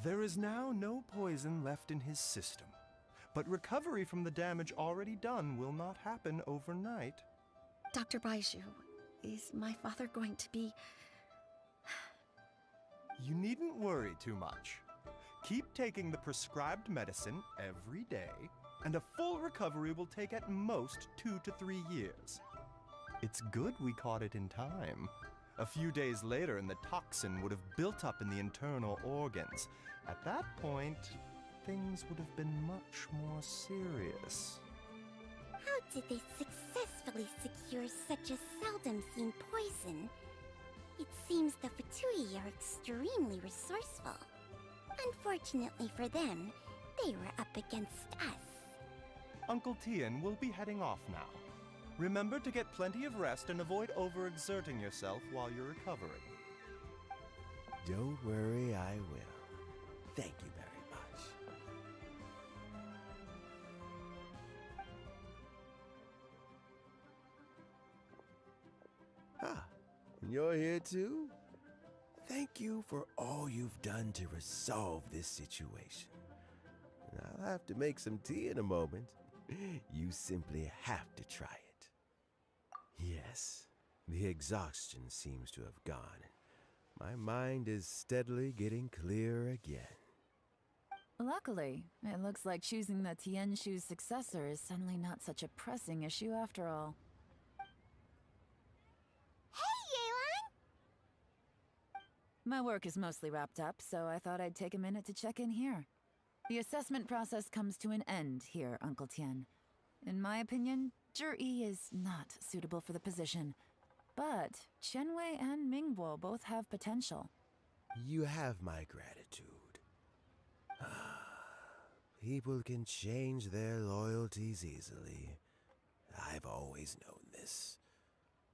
There is now no poison left in his system, but recovery from the damage already done will not happen overnight. Dr. Baizhu, is my father going to be... You needn't worry too much. Keep taking the prescribed medicine every day, and a full recovery will take at most 2 to 3 years. It's good we caught it in time. A few days later, and the toxin would have built up in the internal organs. At that point, things would have been much more serious. How did they successfully secure such a seldom-seen poison? It seems the Fatui are extremely resourceful. Unfortunately for them, they were up against us. Uncle Tian will be heading off now. Remember to get plenty of rest and avoid overexerting yourself while you're recovering. Don't worry, I will. Thank you very much. Ah, and you're here too? Thank you for all you've done to resolve this situation. I'll have to make some tea in a moment. You simply have to try it. Yes, the exhaustion seems to have gone. My mind is steadily getting clearer again. Luckily, it looks like choosing the Tianshu's successor is suddenly not such a pressing issue after all. Hey, Yelan! My work is mostly wrapped up, so I thought I'd take a minute to check in here. The assessment process comes to an end here, Uncle Tian. In my opinion, Zhi is not suitable for the position. But Qianwei and Mingbo both have potential. You have my gratitude. People can change their loyalties easily. I've always known this.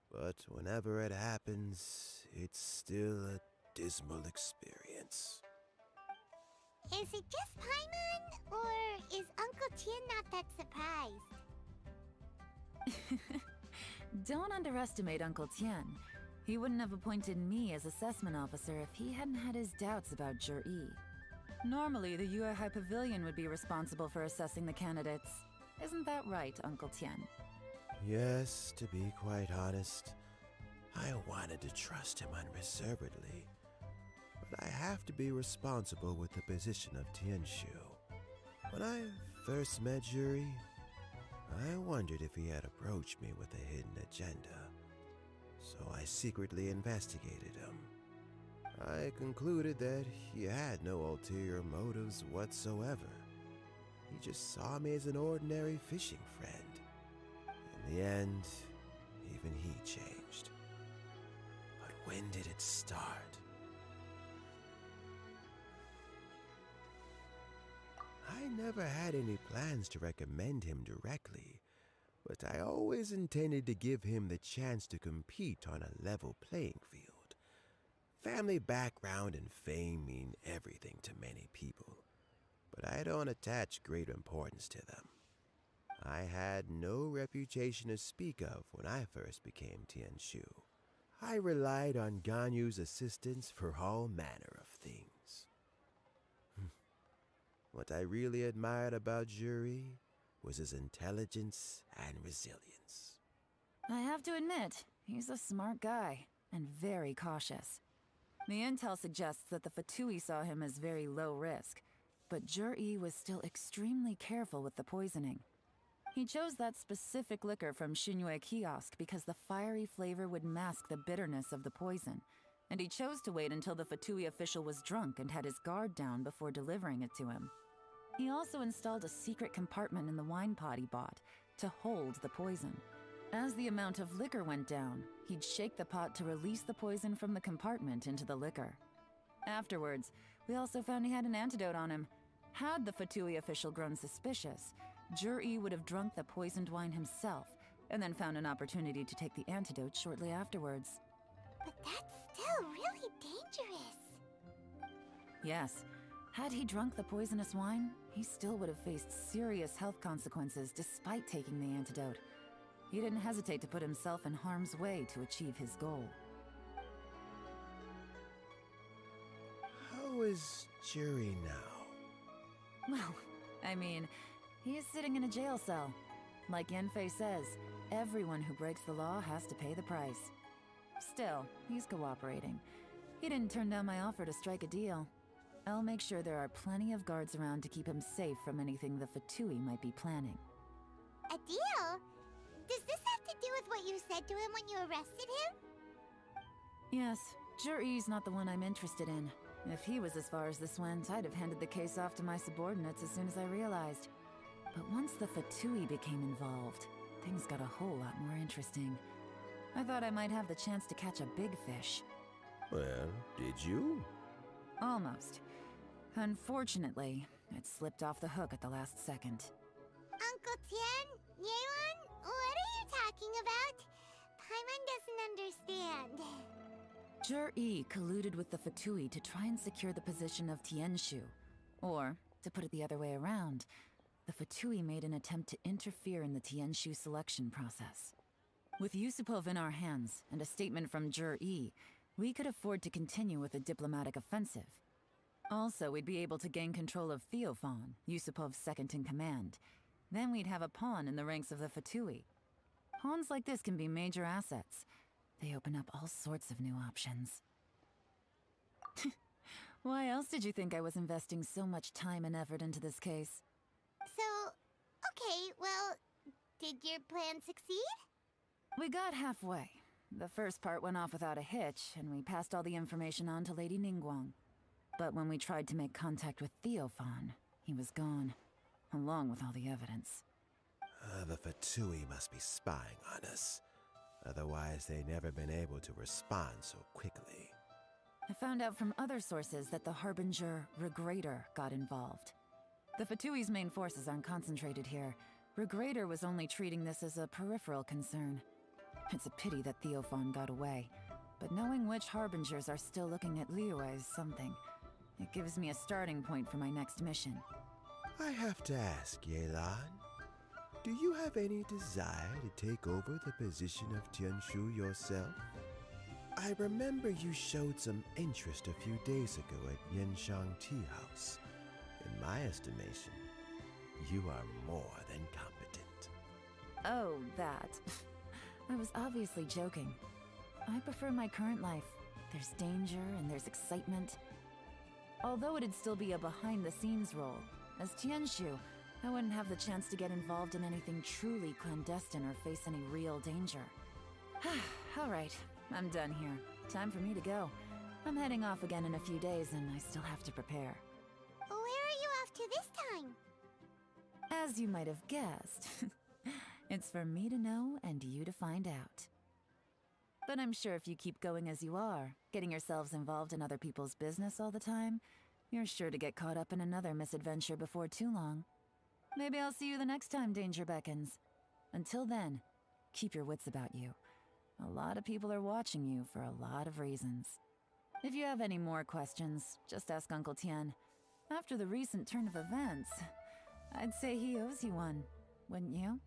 But whenever it happens, it's still a dismal experience. Is it just Paimon, or is Uncle Tian not that surprised? Don't underestimate Uncle Tian. He wouldn't have appointed me as assessment officer if he hadn't had his doubts about Zhi. Normally, the Yue High Pavilion would be responsible for assessing the candidates. Isn't that right, Uncle Tian? Yes, to be quite honest, I wanted to trust him unreservedly. But I have to be responsible with the position of Tianshu. When I first met Zhi, I wondered if he had approached me with a hidden agenda. So I secretly investigated him. I concluded that he had no ulterior motives whatsoever. He just saw me as an ordinary fishing friend. In the end, even he changed. But when did it start? I never had any plans to recommend him directly, but I always intended to give him the chance to compete on a level playing field. Family background and fame mean everything to many people, but I don't attach great importance to them. I had no reputation to speak of when I first became Tianshu. I relied on Ganyu's assistance for all manner of things. What I really admired about Zhi was his intelligence and resilience. I have to admit, he's a smart guy, and very cautious. The intel suggests that the Fatui saw him as very low risk, but Zhi was still extremely careful with the poisoning. He chose that specific liquor from Xunyue Kiosk because the fiery flavor would mask the bitterness of the poison, and he chose to wait until the Fatui official was drunk and had his guard down before delivering it to him. He also installed a secret compartment in the wine pot he bought to hold the poison. As the amount of liquor went down, he'd shake the pot to release the poison from the compartment into the liquor. Afterwards, we also found he had an antidote on him. Had the Fatui official grown suspicious, Zhi would have drunk the poisoned wine himself, and then found an opportunity to take the antidote shortly afterwards. But that's still really dangerous. Yes, had he drunk the poisonous wine, he still would have faced serious health consequences despite taking the antidote. He didn't hesitate to put himself in harm's way to achieve his goal. How is Zhi now? Well, I mean, he is sitting in a jail cell. Like Yanfei says, everyone who breaks the law has to pay the price. Still, he's cooperating. He didn't turn down my offer to strike a deal. I'll make sure there are plenty of guards around to keep him safe from anything the Fatui might be planning. A deal? Does this have to do with what you said to him when you arrested him? Yes, Zhi's not the one I'm interested in. If he was as far as this went, I'd have handed the case off to my subordinates as soon as I realized. But once the Fatui became involved, things got a whole lot more interesting. I thought I might have the chance to catch a big fish. Well, did you? Almost. Unfortunately, it slipped off the hook at the last second. Uncle Tian? Yelan? What are you talking about? Paimon doesn't understand. Zhi colluded with the Fatui to try and secure the position of Tianshu, Or, to put it the other way around, the Fatui made an attempt to interfere in the Tianshu selection process. With Yusupov in our hands and a statement from Jur-E, we could afford to continue with a diplomatic offensive. Also, we'd be able to gain control of Theophan, Yusupov's second-in-command. Then we'd have a pawn in the ranks of the Fatui. Pawns like this can be major assets. They open up all sorts of new options. Why else did you think I was investing so much time and effort into this case? So, okay, well, did your plan succeed? We got halfway. The first part went off without a hitch, and we passed all the information on to Lady Ningguang. But when we tried to make contact with Theophan, he was gone, along with all the evidence. The Fatui must be spying on us. Otherwise, they'd never been able to respond so quickly. I found out from other sources that the Harbinger Regrator got involved. The Fatui's main forces aren't concentrated here. Regrator was only treating this as a peripheral concern. It's a pity that Theophan got away, but knowing which Harbingers are still looking at Liyue is something. It gives me a starting point for my next mission. I have to ask, Yelan, do you have any desire to take over the position of Tianshu yourself? I remember you showed some interest a few days ago at Yenshang Tea House. In my estimation, you are more than competent. Oh, that. I was obviously joking. I prefer my current life. There's danger and there's excitement. Although it'd still be a behind-the-scenes role, as Tianshu, I wouldn't have the chance to get involved in anything truly clandestine or face any real danger. All right, I'm done here. Time for me to go. I'm heading off again in a few days and I still have to prepare. Where are you off to this time? As you might have guessed, it's for me to know and you to find out. But I'm sure if you keep going as you are, getting yourselves involved in other people's business all the time, you're sure to get caught up in another misadventure before too long. Maybe I'll see you the next time danger beckons. Until then, keep your wits about you. A lot of people are watching you for a lot of reasons. If you have any more questions, just ask Uncle Tian. After the recent turn of events, I'd say he owes you one, wouldn't you?